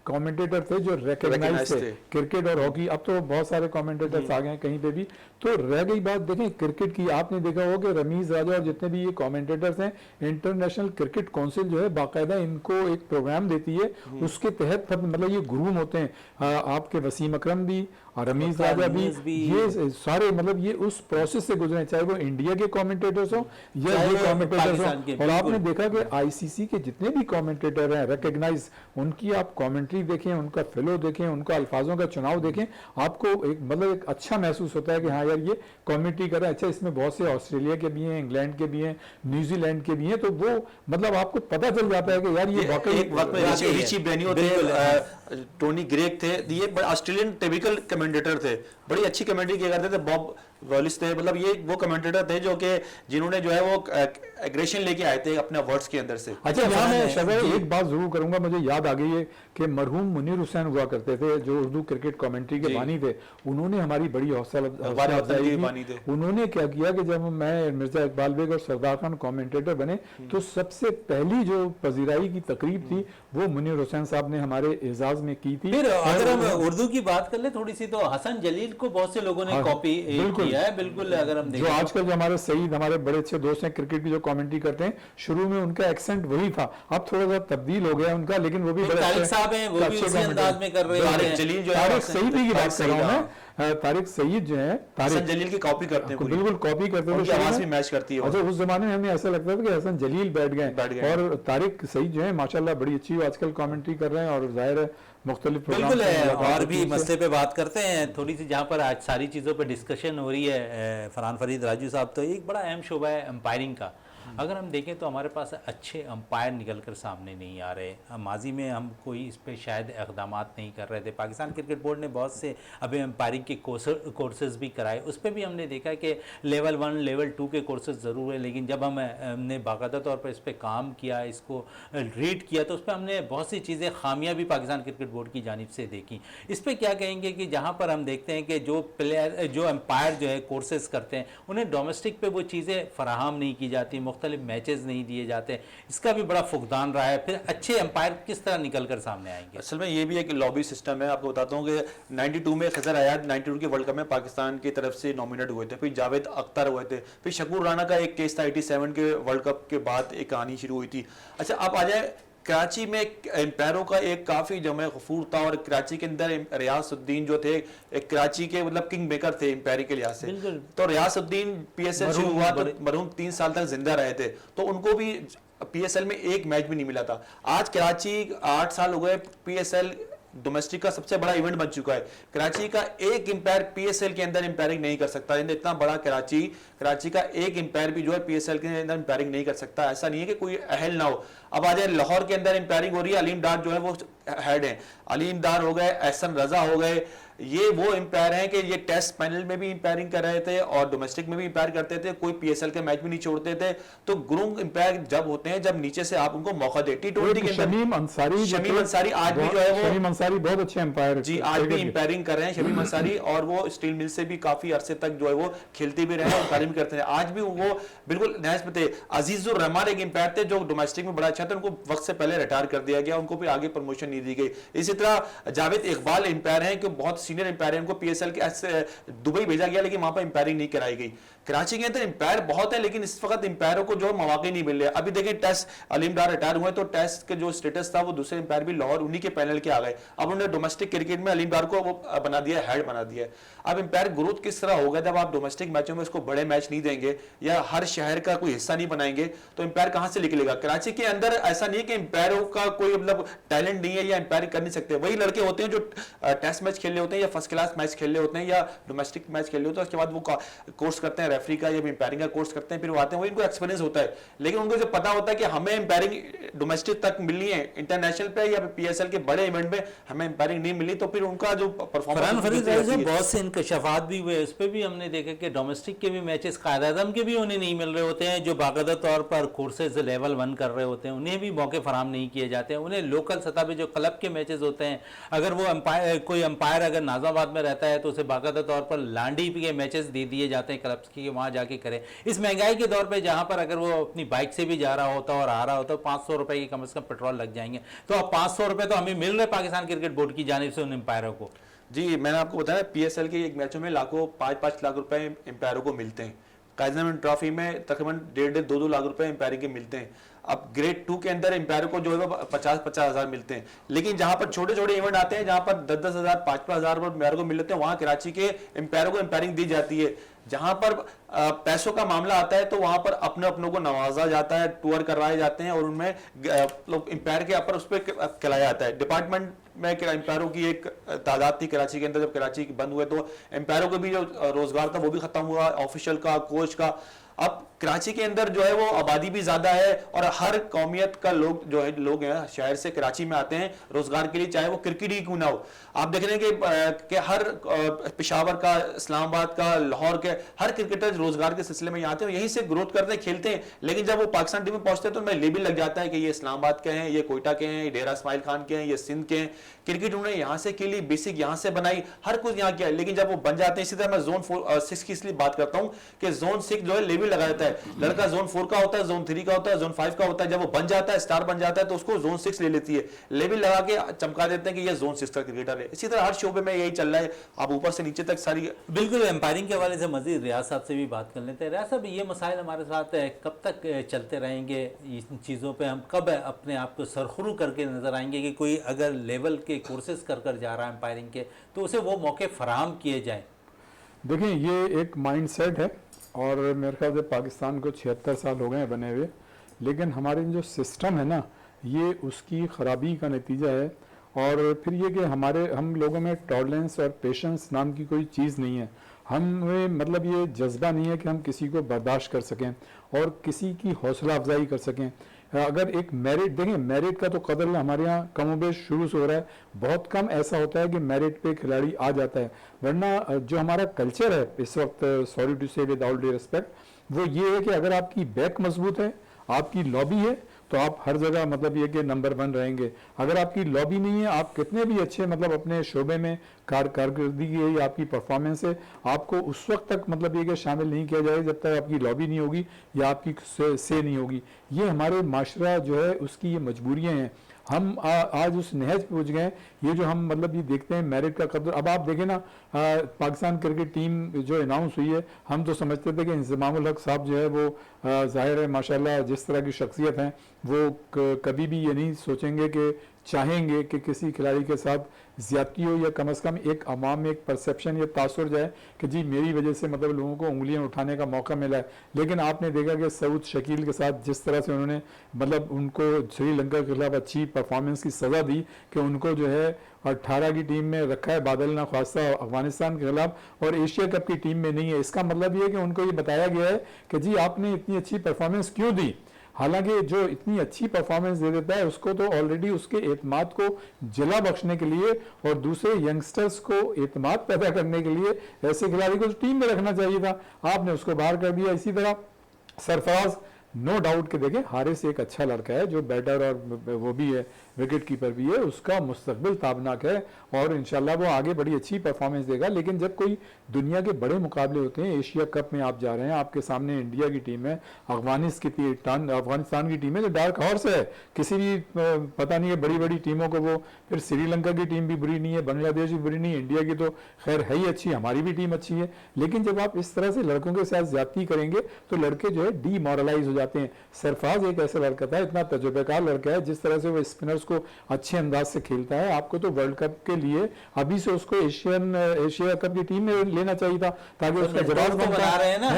कमेंटेटर थे जो रिकग्नाइज थे क्रिकेट और हॉकी। अब तो बहुत सारे कमेंटेटर्स आ गए हैं कहीं पे भी। तो रह गई बात देखें क्रिकेट की, आपने देखा होगा कि रमीज राजा और जितने भी ये कमेंटेटर्स हैं, इंटरनेशनल क्रिकेट काउंसिल जो है बाकायदा इनको एक प्रोग्राम देती है, उसके तहत मतलब ये ग्रूम होते हैं। आपके वसीम अकरम भी और रमीज राजा भी, ये सारे मतलब ये उस प्रोसेस से गुजरे, चाहे वो इंडिया के कमेंटेटर्स हो या ये कमेंटेटर्स हो। और आपने देखा कि आईसीसी के जितने भी कमेंटेटर हैं रिकग्नाइज, उनकी आप कमेंट्री देखें, उनका फ्लो देखें, उनका अल्फाजों का चुनाव देखें, आपको एक मतलब एक अच्छा महसूस होता है कि हाँ यार ये कमेंट्री कर रहे हैं। अच्छा, इसमें बहुत से ऑस्ट्रेलिया के भी हैं, इंग्लैंड के भी हैं, न्यूजीलैंड के भी हैं, तो वो मतलब आपको पता चल जाता है कि यार ये वाकई एक वक्त में रिची बेनियो थे, टोनी ग्रेग थे, ये ऑस्ट्रेलियन टिपिकल कमेंटेटर थे, बड़ी अच्छी कमेंट्री किया करते थे। बॉब वॉलिस थे, मतलब ये वो कमेंटेटर थे जो कि जिन्होंने जो है वो एग्रेशन लेके आए थे अपने वर्ड्स के अंदर से। अच्छा, यहाँ मैं शहबाज एक बात जरूर करूंगा, मुझे याद आ गई है कि मरहूम मुनीर हुसैन हुआ करते थे जो उर्दू क्रिकेट कमेंट्री के बानी थे। उन्होंने हमारी बड़ी हौसला अफजाई की। उन्होंने क्या किया कि जब मैं मिर्जा इकबाल बेग और सरदार खान कमेंटेटर बने तो सबसे पहली जो पजीराई की तकरीब थी वो मुनीर हुसैन साहब ने हमारे एजाज में की थी। फिर अगर हम उर्दू की बात कर ले थोड़ी सी, तो हसन जलील को बहुत से लोगों ने कॉपी किया है। बिल्कुल, अगर हम जो आजकल जो हमारे सईद हमारे बड़े अच्छे दोस्त हैं क्रिकेट की जो कमेंट्री करते हैं, शुरू में उनका एक्सेंट वही था, अब थोड़ा सा तब्दील हो गया उनका, लेकिन वो भी बड़े तारिक साहब हैं, वो भी उसी अंदाज में कर रहे हैं। तारिक जलील जो है, तारिक सईद की बात कर रहा हूं मैं, तारिक सईद जो है, हसन जलील की कॉपी करते हैं, बिल्कुल कॉपी करते हैं, उनकी आवाज भी मैच करती है। अच्छा, उस जमाने में हमें ऐसा लगता था कि हसन जलील बैठ गए और तारिक सईद जो है माशाल्लाह बड़ी अच्छी आजकल कमेंट्री कर रहे हैं और जाहिर है मुख्तलिफ बिल्कुल है। और भी मसले पे बात करते हैं थोड़ी सी, जहाँ पर आज सारी चीज़ों पे डिस्कशन हो रही है फरहान फरीद राजू साहब, तो एक बड़ा अहम शोबा है अंपायरिंग का। अगर हम देखें तो हमारे पास अच्छे अंपायर निकल कर सामने नहीं आ रहे। माजी में हम कोई इस पर शायद इक़दाम नहीं कर रहे थे। पाकिस्तान क्रिकेट बोर्ड ने बहुत से अभी अंपायरिंग के कोर्सेज भी कराए, उस पर भी हमने देखा कि लेवल 1 लेवल 2 के कोर्सेज ज़रूर है, लेकिन जब हमने बाकायदा तौर पर इस पर काम किया, इसको रीड किया, तो उस पर हमने बहुत सी चीज़ें खामियां भी पाकिस्तान क्रिकेट बोर्ड की जानिब से देखी। इस पर क्या कहेंगे कि जहाँ पर हम देखते हैं कि जो प्लेयर जो अंपायर जो है कोर्सेज करते हैं, उन्हें डोमेस्टिक पे वो चीज़ें फराहम नहीं की जाती, मुख्तलिफ मैचेस नहीं दिए जाते, इसका भी बड़ा फुकदान रहा है। फिर अच्छे अंपायर किस तरह निकल कर सामने आएंगे? असल में ये भी एक लॉबी सिस्टम है। आपको बताता हूँ कि 92 में खजर आयाद 92 के वर्ल्ड कप में पाकिस्तान की तरफ से नॉमिनेट हुए थे, फिर जावेद अख्तर हुए थे, फिर शकूर राना का एक केस था 87 के वर्ल्ड कप के बाद एक कहानी शुरू हुई थी। अच्छा, अब आ जाए कराची में एम्पायरों का एक काफ़ी जमे गफूर था और कराची के अंदर रियासुद्दीन जो थे एक कराची के मतलब किंग मेकर थे एम्पायरिंग के लिहाज से। तो रियासुद्दीन पीएसएल शुरू हुआ तो मरहूम 3 साल तक जिंदा रहे थे, तो उनको भी पीएसएल में एक मैच भी नहीं मिला था। आज कराची 8 साल हो गए, पीएसएल डोमेस्टिक का सबसे बड़ा इवेंट बन चुका है। कराची का एक एम्पायर पीएसएल के अंदर एम्पायरिंग नहीं कर सकता। इतना बड़ा कराची का एक एम्पायर भी जो है पीएसएल के अंदर एम्पायरिंग नहीं कर सकता। ऐसा नहीं है कि कोई अहल ना हो। अब आ जाए लाहौर के अंदर एम्पायरिंग हो रही है, अलीम डार जो है वो हेड है, अलीम डार हो गए, एहसन रजा हो गए, ये वो एम्पायर हैं कि ये टेस्ट पैनल में भी एम्पायरिंग कर रहे थे और डोमेस्टिक में भी एम्पायर करते थे, कोई पीएसएल के मैच भी नहीं छोड़ते थे। तो गुरुंग एम्पायर जब होते हैं जब नीचे से आप उनको मौका दे। टी20 के अंदर शमीम अंसारी आज भी जो है वो शमीम अंसारी बहुत अच्छे एम्पायर जी आज भी एम्पायरिंग कर रहे हैं शमीम अंसारी, और वो स्टील मिल से भी काफी अरसे तक जो है वो खेलते भी रहे और एम्पायरिंग भी करते रहे। आज भी वो बिल्कुल नहस थे। अजीजुर रहमान एक एम्पायर थे जो डोमेस्टिक में बड़ा अच्छा था, उनको वक्त से पहले रिटायर कर दिया गया, उनको भी आगे प्रमोशन नहीं दी गई। इसी तरह जावेद इकबाल एम्पायर हैं कि बहुत सीनियर एम्पायर हैं, उनको पीएसएल के दुबई भेजा गया लेकिन वहां पर एम्पायरिंग नहीं कराई गई। कराची के अंदर एम्पायर बहुत है लेकिन इस वक्त एम्पायरों को जो मौके नहीं मिल रहे। अभी देखें टेस्ट अलीम डार रिटायर हुए तो टेस्ट के जो स्टेटस था वो दूसरे एम्पायर भी लाहौर उन्हीं के पैनल के आ गए। अब उन्होंने डोमेस्टिक क्रिकेट में अलीम डार को वो बना दिया, हेड बना दिया। अब एम्पायर ग्रोथ किस तरह होगा जब आप डोमेस्टिक मैचों में उसको बड़े मैच नहीं देंगे या हर शहर का कोई हिस्सा नहीं बनाएंगे तो एम्पायर कहां से निकलेगा। कराची के अंदर ऐसा नहीं है कि एम्पायरों का कोई मतलब टैलेंट नहीं है या एम्पायर कर नहीं सकते। वही लड़के होते हैं जो टेस्ट मैच खेल रहे होते हैं या फर्स्ट क्लास मैच खेल रहे होते हैं या डोमेस्टिक मैच खेल रहे होते हैं, उसके बाद वो कोर्स करते हैं रेफरी का या एम्पायरिंग का कोर्स करते हैं, फिर वो आते हैं, वो इनको एक्सपीरियंस होता है। लेकिन उनको जो पता होता है कि हमें एम्पायरिंग डोमेस्टिक तक मिलनी है, इंटरनेशनल पे या पीएसएल के बड़े इवेंट में हमें एम्पायरिंग नहीं मिली तो फिर उनका जो परफॉर्मेंस बहुत से इंकशाफात भी हुए, उस पर भी हमने देखा कि डोमेस्टिक के भी मैचेस कायदे आज़म के भी उन्हें नहीं मिल रहे होते हैं, जो बाकायदा तौर पर कोर्सेज लेवल 1 कर रहे होते हैं उन्हें भी मौके फराम नहीं किए जाते हैं। उन्हें लोकल सतह पे जो क्लब के मैचेस होते हैं, अगर वो कोई अंपायर अगर नाज़ाबाद में रहता है तो उसे बाकायदा तौर पर लांडी के मैचेस दे दिए जाते हैं क्लब्स की, वहाँ जाके करे। इस महंगाई के दौर पे जहाँ पर अगर वो अपनी बाइक से भी जा रहा होता और आ रहा होता 500 रुपए की कम से कम पेट्रोल लग जाएंगे, तो अब 500 रुपए तो हमें मिल रहे पाकिस्तान क्रिकेट बोर्ड की जानिब से उन एम्पायरों को। जी मैंने आपको बताया पीएसएल के एक मैचों में लाखों 5-5 लाख रुपए एम्पायरों को मिलते हैं। काइजरमैन ट्रॉफी में तकरीबन 1.5-2 लाख रुपए एम्पायरिंग के मिलते हैं। अब ग्रेड 2 के अंदर एम्पायर को जो है 50-50 हजार मिलते हैं। लेकिन जहां पर छोटे छोटे इवेंट आते हैं जहां पर 10-10 हजार 5-5 हजार एम्पायर को मिलते हैं, वहां कराची के एम्पायरों को एम्पायरिंग दी जाती है। जहां पर पैसों का मामला आता है तो वहां पर अपने अपनों को नवाजा जाता है, टूर करवाए जाते हैं और उनमें एम्पायर के ऊपर उस पर खिलाया जाता है। डिपार्टमेंट में एम्पायरों की एक तादाद थी कराची के अंदर, जब कराची बंद हुए तो एम्पायरों को भी जो रोजगार था वो भी खत्म हुआ, ऑफिशियल का, कोच का। अब कराची के अंदर जो है वो आबादी भी ज्यादा है और हर कौमियत का लोग जो है लोग हैं शहर से कराची में आते हैं रोजगार के लिए, चाहे वो क्रिकेट ही क्यों ना हो। आप देख रहे हैं कि हर पेशावर का, इस्लामाबाद का, लाहौर के हर क्रिकेटर रोजगार के सिलसिले में आते हैं, यहीं से ग्रोथ करते हैं, खेलते हैं। लेकिन जब वो पाकिस्तान टीम में पहुंचते हैं तो उनमें लेबल लग जाता है कि ये इस्लामाबाद के हैं, ये कोयटा के हैं, ये डेरा इस्माइल खान के हैं, ये सिंध के हैं। क्रिकेट उन्होंने यहाँ से खेली, बेसिक यहाँ से बनाई, हर कुछ यहाँ किया। लेकिन जब वो बन जाते हैं, इसी तरह मैं जोन 6 की इसलिए बात करता हूँ कि जोन 6 जो है लेबल लगा देता है। लड़का जोन 4 का होता है, जोन 3 का होता है, जोन 5 का होता है। जब वो बन जाता है, स्टार बन जाता है, तो उसको जोन 6 ले लेती है, लेबल लगा के चमका देते हैं कि ये जोन 6 का क्रिकेटर है। इसी तरह हर शोबे में यही चल रहा है, आप ऊपर से नीचे तक सारी। बिल्कुल, एम्पायरिंग के हवाले से मजीद रियाज साहब से भी बात कर लेते हैं। रियाज साहब, ये मसाइल हमारे साथ कब तक चलते रहेंगे? इन चीज़ों पर हम कब अपने आप को सरखुरू करके नजर आएंगे कि कोई अगर लेवल के कोर्सेज कर जा रहा है एम्पायरिंग के तो उसे वो मौके फराहम किए जाएं? देखें, ये एक माइंड सेट है और मेरे ख्याल से पाकिस्तान को 76 साल हो गए हैं बने हुए, लेकिन हमारे जो सिस्टम है ना, ये उसकी ख़राबी का नतीजा है। और फिर ये कि हम लोगों में टॉलरेंस और पेशेंस नाम की कोई चीज़ नहीं है। हमें मतलब ये जज्बा नहीं है कि हम किसी को बर्दाश्त कर सकें और किसी की हौसला अफजाई कर सकें। अगर एक मेरिट देखें, मेरिट का तो कदर हमारे यहाँ कमोबेश शुरू से हो रहा है, बहुत कम ऐसा होता है कि मेरिट पे खिलाड़ी आ जाता है। वरना जो हमारा कल्चर है इस वक्त, सॉरी टू से विद ऑल ड्यू रिस्पेक्ट, वो ये है कि अगर आपकी बैक मजबूत है, आपकी लॉबी है, तो आप हर जगह मतलब ये कि नंबर 1 रहेंगे। अगर आपकी लॉबी नहीं है, आप कितने भी अच्छे मतलब अपने शोबे में कारकर्दगी है या आपकी परफॉर्मेंस है, आपको उस वक्त तक मतलब ये कि शामिल नहीं किया जाएगा जब तक आपकी लॉबी नहीं होगी या आपकी से नहीं होगी। ये हमारे माशरा जो है उसकी ये मजबूरियाँ हैं। हम आज उस नहज पे पहुँच गए। ये जो हम मतलब ये देखते हैं मेरिट का कदर, अब आप देखें ना, पाकिस्तान क्रिकेट टीम जो अनाउंस हुई है, हम तो समझते थे कि इंतज़ामुल हक साहब जो है वो ज़ाहिर है माशाल्लाह जिस तरह की शख्सियत हैं वो कभी भी ये नहीं सोचेंगे कि चाहेंगे कि किसी खिलाड़ी के साथ ज्यादती हो या कम से कम एक अवाम में एक परसेप्शन या तासुर जाए कि जी मेरी वजह से मतलब लोगों को उंगलियां उठाने का मौका मिला है। लेकिन आपने देखा कि सऊद शकील के साथ जिस तरह से उन्होंने मतलब उनको श्रीलंका के खिलाफ अच्छी परफॉर्मेंस की सज़ा दी कि उनको जो है 18 की टीम में रखा है बादल ना ख्वास्ता अफगानिस्तान के खिलाफ और एशिया कप की टीम में नहीं है। इसका मतलब ये है कि उनको ये बताया गया है कि जी आपने इतनी अच्छी परफॉर्मेंस क्यों दी। हालांकि जो इतनी अच्छी परफॉर्मेंस दे देता है उसको तो ऑलरेडी उसके एतमाद को जिला बख्शने के लिए और दूसरे यंगस्टर्स को एतमाद पैदा करने के लिए ऐसे खिलाड़ी को टीम में रखना चाहिए था, आपने उसको बाहर कर दिया। इसी तरह सरफराज नो डाउट के देखें हारिस एक अच्छा लड़का है जो बैटर और वो भी है विकेट कीपर भी है, उसका मुस्तकबिल ताबनाक है और इंशाल्लाह वो आगे बड़ी अच्छी परफॉर्मेंस देगा। लेकिन जब कोई दुनिया के बड़े मुकाबले होते हैं, एशिया कप में आप जा रहे हैं, आपके सामने इंडिया की टीम है, अफगानिस्तान की टीम है जो डार्क हॉर्स है, किसी भी पता नहीं है बड़ी बड़ी टीमों को वो, फिर श्रीलंका की टीम भी बुरी नहीं है, बांग्लादेश भी बुरी नहीं है, इंडिया की तो खैर है ही अच्छी, हमारी भी टीम अच्छी है। लेकिन जब आप इस तरह से लड़कों के साथ ज्यादती करेंगे तो लड़के जो है डीमोरलाइज हो जाते हैं। सरफराज एक ऐसा लड़का था, इतना तजुर्बेकार लड़का है, जिस तरह से वो स्पिनर्स को अच्छे अंदाज से खेलता है, आपको तो वर्ल्ड कप के लिए अभी से उसको एशिया कप की टीम में लेना चाहिए था ताकि उसका जवाब बना रहे हैं ना,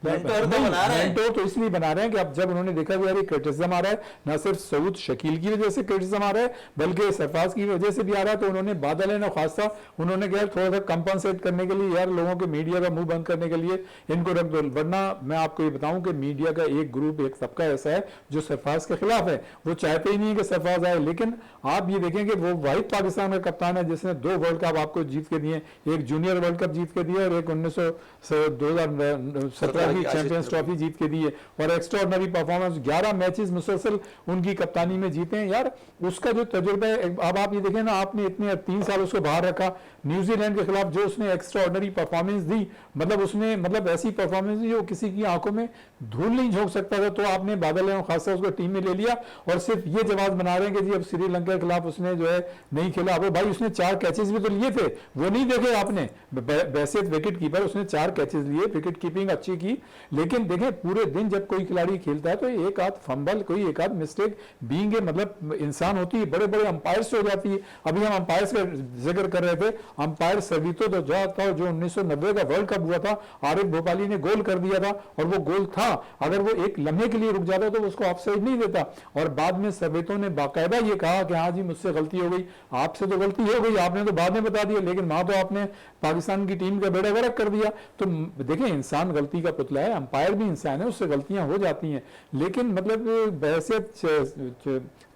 मेंटोर तो बना रहे हैं। मेंटोर तो इसलिए बना रहे हैं कि अब जब उन्होंने देखा कि यार ये क्रिटिसिज्म आ रहा है, ना सिर्फ सऊद शकील की वजह से क्रिटिसिज्म आ रहा है बल्कि सरफराज की वजह से भी आ रहा है, तो उन्होंने बादल है ना खासा उन्होंने कहा थोड़ा सा कंपनसेट करने के लिए यार लोगों के मीडिया का मुंह बंद करने के लिए इनको रख दो। वरना मैं आपको ये बताऊं कि मीडिया का एक ग्रुप एक तबका ऐसा है जो सरफराज के खिलाफ है, वो चाहते ही नहीं कि सरफराज आए। लेकिन आप ये देखें कि वो वाहिद पाकिस्तान का कप्तान है जिसने 2 वर्ल्ड कप आपको जीत के दिए, एक जूनियर वर्ल्ड कप जीत के दिया और एक 2017 की चैंपियंस ट्रॉफी जीत के दी है और एक्स्ट्राऑर्डिनरी परफॉर्मेंस 11 मैचेस मुसलसल उनकी कप्तानी में जीते हैं। यार उसका जो तजुर्बा है, अब आप ये देखें ना, आपने इतने 3 साल उसको बाहर रखा, न्यूजीलैंड के खिलाफ जो उसने एक्स्ट्राऑर्डिनरी परफॉर्मेंस दी, मतलब उसने ऐसी परफॉर्मेंस दी जो किसी की आंखों में धूल नहीं झोंक सकता था, तो आपने बादल खासा उसको टीम में ले लिया और सिर्फ ये जवाब बना रहे हैं कि जी अब श्रीलंका के खिलाफ उसने जो है नहीं खेला। अब भाई उसने 4 कैचेस भी तो लिए थे, वो नहीं देखे आपने, वैसे विकेट कीपर उसने 4 कैचेस लिए, विकेट कीपिंग अच्छी की। लेकिन देखें पूरे दिन जब कोई खिलाड़ी खेलता है तो एक आध फंबल, कोई एक आध मिस्टेक बीइंग मतलब इंसान होती है, बड़े बड़े अंपायर्स हो जाती है। अभी हम अंपायर्स का जिक्र कर रहे थे, अंपायर सर्वितो तो जो 1990 का वर्ल्ड कप हुआ था, आरिफ भोपाली ने गोल कर दिया था और वो गोल था, अगर वो एक लम्हे के लिए रुक जाता तो उसको ऑफसाइड नहीं देता। और बाद में सर्वितो ने बाकायदा ये कहा कि हाँ जी मुझसे गलती हो गई, आपसे तो गलती हो गई, आपने तो बाद में बता दिया, लेकिन वहां तो आपने पाकिस्तान की टीम का बेड़ा गर्क कर दिया। तो देखें इंसान गलती का पुतला है, अंपायर भी इंसान है, उससे गलतियां हो जाती हैं। लेकिन मतलब बहैसियत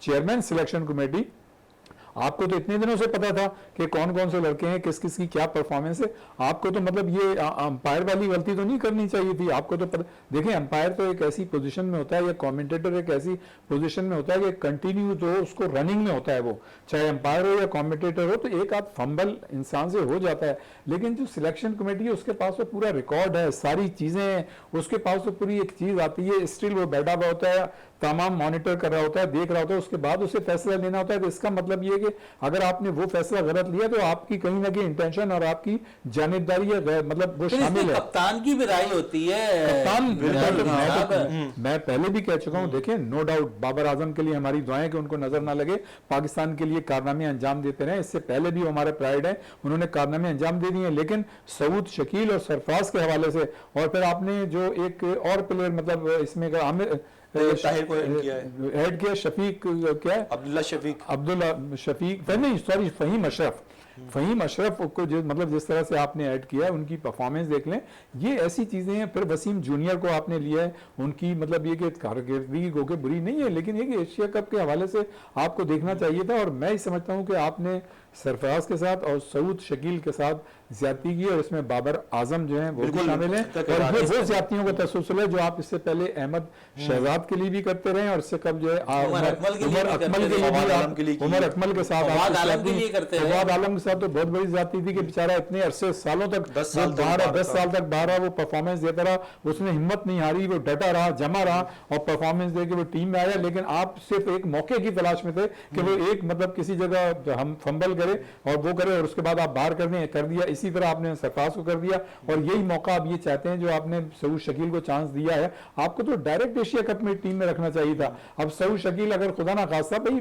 चेयरमैन सिलेक्शन कमेटी आपको तो इतने दिनों से पता था कि कौन कौन से लड़के हैं, किस किस की क्या परफॉर्मेंस है, आपको तो मतलब ये अंपायर वाली गलती तो नहीं करनी चाहिए थी। आपको तो देखें अंपायर तो एक ऐसी पोजीशन में होता है या कमेंटेटर एक ऐसी पोजीशन में होता है कि कंटिन्यू तो उसको रनिंग में होता है, वो चाहे अंपायर हो या कमेंटेटर हो, तो एक आध फंबल इंसान से हो जाता है। लेकिन जो सिलेक्शन कमेटी है उसके पास तो पूरा रिकॉर्ड है, सारी चीजें हैं, उसके पास तो पूरी एक चीज आती है, स्टिल वो बैठा हुआ होता है, तमाम मॉनिटर कर रहा होता है, देख रहा होता है, उसके बाद उसे फैसला लेना होता है। तो इसका मतलब ये कि अगर आपने वो फैसला गलत लिया तो आपकी कहीं ना कहीं इंटेंशन और आपकी जानिबदारी है, मतलब वो शामिल है। कप्तान की भी राय होती है, कप्तान मैं पहले भी कह चुका हूं, देखें नो डाउट बाबर आजम के लिए हमारी दुआएं कि उनको नजर ना लगे, पाकिस्तान के लिए कारनामे अंजाम देते रहे, इससे पहले भी हमारे प्राइड है, उन्होंने कारनामे अंजाम दे दिए। लेकिन सऊद शकील और सरफराज के हवाले से, और फिर आपने जो एक और प्लेयर मतलब इसमें आमिर ताहिर को ऐड किया, शफीक क्या है, अब्दुल्ला शफीक नहीं सॉरी फहीम अशरफ को जिस तरह से आपने ऐड किया है, उनकी परफॉर्मेंस देख लें, ये ऐसी चीजें हैं। फिर वसीम जूनियर को आपने लिया है, उनकी मतलब ये कि कारकर्दगी को के बुरी नहीं है, लेकिन ये कि एशिया कप के हवाले से आपको देखना चाहिए था। और मैं ही समझता हूं कि आपने सरफराज के साथ और सऊद शकील के साथ ज्यादती की और इसमें बाबर आजम जो हैं वो भी शामिल हैं, और ये वो ज्यादतियों का तसलसल है जो आप इससे पहले अहमद शहजाद के लिए भी करते रहे और इससे कब जो है उमर अकमल के साथ फवाद आलम के साथ तो बहुत बड़ी ज्यादती थी कि बेचारा इतने अरसे सालों तक 10 साल तक बाहर वो परफॉर्मेंस देता रहा, उसने हिम्मत नहीं हारी, वो डटा रहा, जमा रहा और परफॉर्मेंस दे के वो टीम में आया। लेकिन आप सिर्फ एक मौके की तलाश में थे कि वो एक मतलब किसी जगह हम फंबल करे और वो करे और उसके बाद आप बाहर कर दिया। इसी तरह आपने सरफराज को कर दिया और यही मौका आप ये चाहते हैं जो आपने सऊद शकील को चांस दिया है, आपको तो डायरेक्ट एशिया कप में टीम में रखना चाहिए था। अब सऊद शकील अगर खुदा ना खास्ता भाई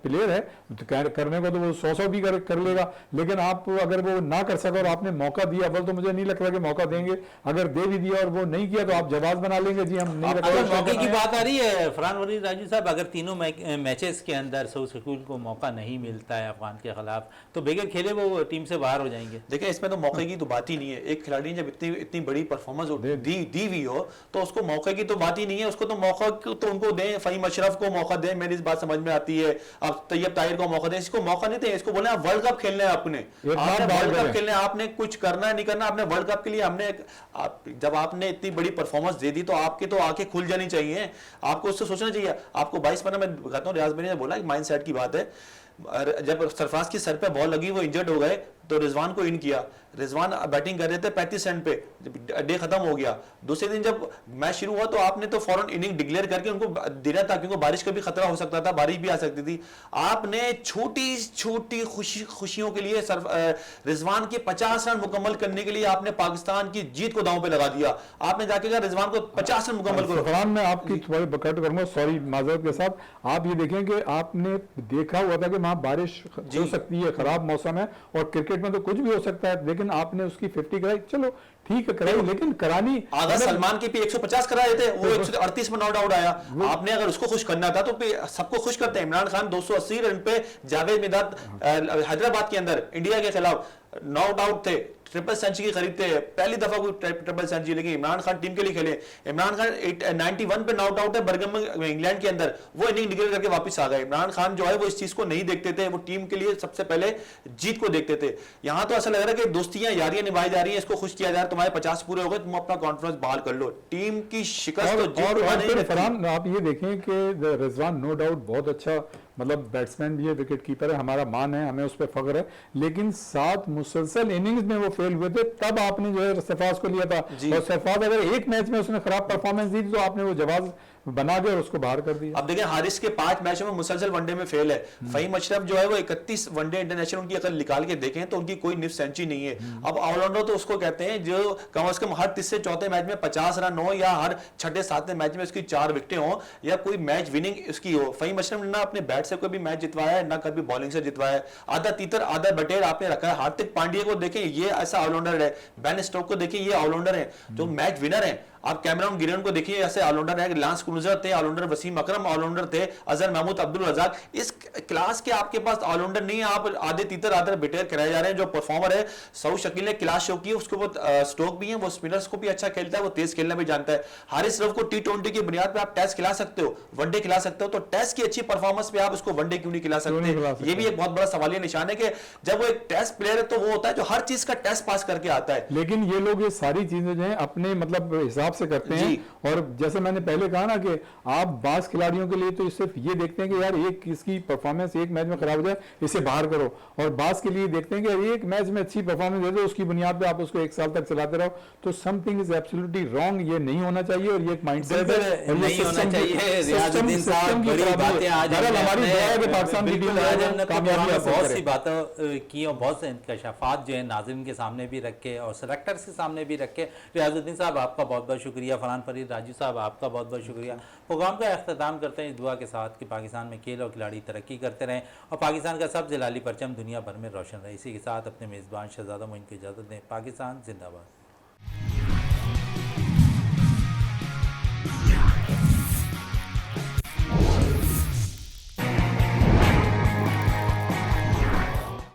प्लेयर है तो करने को तो वो 100 भी कर लेगा, देगा, लेकिन आप अगर वो ना कर सका और आपने मौका दिया, अव्वल तो मुझे नहीं लगता कि मौका देंगे, अगर दे भी दिया और वो नहीं किया तो आप जवाब बना लेंगे जी हम नहीं अगर रखा। मौके की बात आ रही है फरहान वरीद राजू साहब, अगर तीनों मैचेस के अंदर सऊद शकील को मौका नहीं मिलता है अफगान के खिलाफ, तो बगैर खेले वो टीम से बाहर हो जाएंगे। देखिए इसमें तो मौके की तो बात ही नहीं है। एक खिलाड़ी ने जब इतनी इतनी बड़ी परफॉर्मेंस दी हुई हो तो उसको मौके की तो बात ही नहीं है। उसको तो मौका तो उनको दें, फहीम अशरफ को मौका दें, मेरी इस बात समझ में आती है। आप तैयब ताहिर को मौका दें, इसको मौका नहीं दें, इसको बोले आप वर्ल्ड कप खेलना है, आपने वर्ल्ड कप खेलना है, आपने कुछ करना है नहीं करना, आपने वर्ल्ड कप के लिए हमने जब आपने इतनी बड़ी परफॉर्मेंस दे दी तो आपकी तो आंखें खुल जानी चाहिए, आपको उससे सोचना चाहिए। आपको 22 मैं कहता हूँ रियाज भाई ने बोला माइंड सेट की बात है। जब सरफराज की सर पे बॉल लगी, वो इंजर्ड हो गए, तो रिजवान को इन किया। रिजवान बैटिंग कर रहे थे 35 रन पे, डे खत्म हो गया। दूसरे दिन जब मैच शुरू हुआ तो आपने तो फौरन इनिंग डिक्लेयर करके उनको देना था, क्योंकि बारिश का भी खतरा हो सकता था, बारिश भी आ सकती थी। आपने छोटी छोटी खुशियों के लिए रिजवान के 50 रन मुकम्मल करने के लिए आपने पाकिस्तान की जीत को दांव पे लगा दिया। आपने जाके कहा रिजवान को 50 रन मुकम्मल करो। फरहान मैं आपकी थोड़ी कट करूंगा, सॉरी माजरत के साथ। आप ये देखें कि आपने देखा हुआ था कि वहां बारिश हो सकती है, खराब मौसम है और क्रिकेट में तो कुछ भी हो सकता है, लेकिन आपने उसकी 50 कराई, चलो ठीक है कराई, लेकिन करानी आगा सलमान के भी 150 कराए थे, वो 138 में नॉट आउट आया। आपने अगर उसको खुश करना था तो सबको खुश करते हैं। इमरान खान 280 रन पे जावेद मिदाद हैदराबाद के अंदर इंडिया के खिलाफ नॉट आउट थे, ट्रिपल सेंचुरी खरीदते हैं, पहली दफा कोई ट्रिपल सेंचुरी, लेकिन इमरान खान टीम के लिए खेले। इमरान खान 91 पे नॉट आउट है बर्गम में इंग्लैंड के अंदर, वो इनिंग डिक्लेयर करके वापस आ गए। इमरान खान जो है वो इस चीज को नहीं देखते थे, वो टीम के लिए सबसे पहले जीत को देखते थे। यहां तो ऐसा लग रहा है कि दोस्तियां यारियां निभाई जा रही है, इसको खुश किया जा रहा है, तुम्हारे 50 पूरे हो गए, तुम अपना कॉन्फ्रेंस बहाल कर लो। टीम की शिकस्त तो फरहान आप ये देखें कि रिजवान नो डाउट बहुत अच्छा मतलब बैट्समैन भी है, विकेट कीपर है, हमारा मान है, हमें उस पर फख्र है, लेकिन 7 मुसलसल इनिंग्स में वो फेल हुए थे, तब आपने जो है सरफराज को लिया था। और सरफराज अगर एक मैच में उसने खराब परफॉर्मेंस दी तो आपने वो जवाब बना के और उसको बाहर कर दिया। अब देखिए हारिस के 5 मैचों में मुसलसल वनडे में फेल है। फहीम अशरफ जो है वो 31 वनडे इंटरनेशनल उनकी अगर निकाल के देखें तो उनकी कोई निफ सेंचुरी नहीं है। अब ऑलराउंडर तो उसको कहते हैं जो कम से कम हर तीसरे चौथे मैच में 50 रन हो, या हर छठे सातवें मैच में उसकी 4 विकेटें हो, या कोई मैच विनिंग उसकी हो। फहीम अशरफ ने ना अपने बैट से कोई भी मैच जितवाया है, ना कभी बॉलिंग से जितवाया है। आधा तीतर आधा बटेर आपने रखा है। हार्दिक पांड्या को देखें, ये ऐसा ऑलराउंडर है। बेन स्टोक को देखें, ये ऑलराउंडर है जो मैच विनर है। आप कैमरन गिरन को देखिए, ऐसे ऑलराउंडर है। लांस क्रूजर थे ऑलराउंडर, वसीम अकरम ऑलराउंडर थे, अजहर महमूद, अब्दुल रजाक। इस क्लास के आपके पास ऑलराउंडर नहीं है। आप आधे तीतर आधे बिटेर कराए जा रहे हैं। जो परफॉर्मर है सऊद शकील ने क्लास शो की है, उसको वो स्टोक भी है, वो स्पिनर्स को भी अच्छा खेलता है, वो तेज खेलना भी जानता है। हारिस रऊफ को T20 की बुनियाद पर आप टेस्ट खिला सकते हो, वनडे खिला सकते हो, तो टेस्ट की अच्छी परफॉर्मेंस पे आप उसको वनडे क्यों नहीं खिला सकते? ये भी एक बहुत बड़ा सवालिया निशान है कि जब वो एक टेस्ट प्लेयर है तो वो होता है जो हर चीज का टेस्ट पास करके आता है। लेकिन ये लोग ये सारी चीजें जो है अपने मतलब हिसाब से करते हैं। और जैसे मैंने पहले कहा ना कि आप बास खिलाड़ियों के लिए तो सिर्फ ये देखते हैं कि यार एक इसकी परफॉर्मेंस एक मैच में खराब हो जाए, इसे बाहर करो, और बास के लिए देखते हैं कि यार एक मैच में अच्छी परफॉर्मेंस दे दो, उसकी बुनियाद पे आप उसको 1 साल तक चलाते रहो। तो समथिंग इज एब्सोल्युटली रॉन्ग, ये नहीं होना चाहिए और ये एक माइंडसेट है, नहीं होना चाहिए। रियाजुद्दीन साहब बड़ी बातें आज हमारी दुआ है कि पाकिस्तान की टीम कामयाबी बहुत सी बातों की और बहुत से इंकशाफात जो है नाज़रीन के सामने भी रखे और सेलेक्टर्स के सामने भी रखे। रियाजुद्दीन साहब आपका बहुत बहुत शुक्रिया, फरहान फरीद राजू साहब आपका बहुत बहुत शुक्रिया। प्रोग्राम का अख्ताम करते हैं इस दुआ के साथ कि पाकिस्तान में खेल और खिलाड़ी तरक्की करते रहें और पाकिस्तान का सब जलाली परचम दुनिया भर में रोशन रहे। इसी के साथ अपने मेज़बान शहजादा मोइन को इजाज़त दें। पाकिस्तान जिंदाबाद।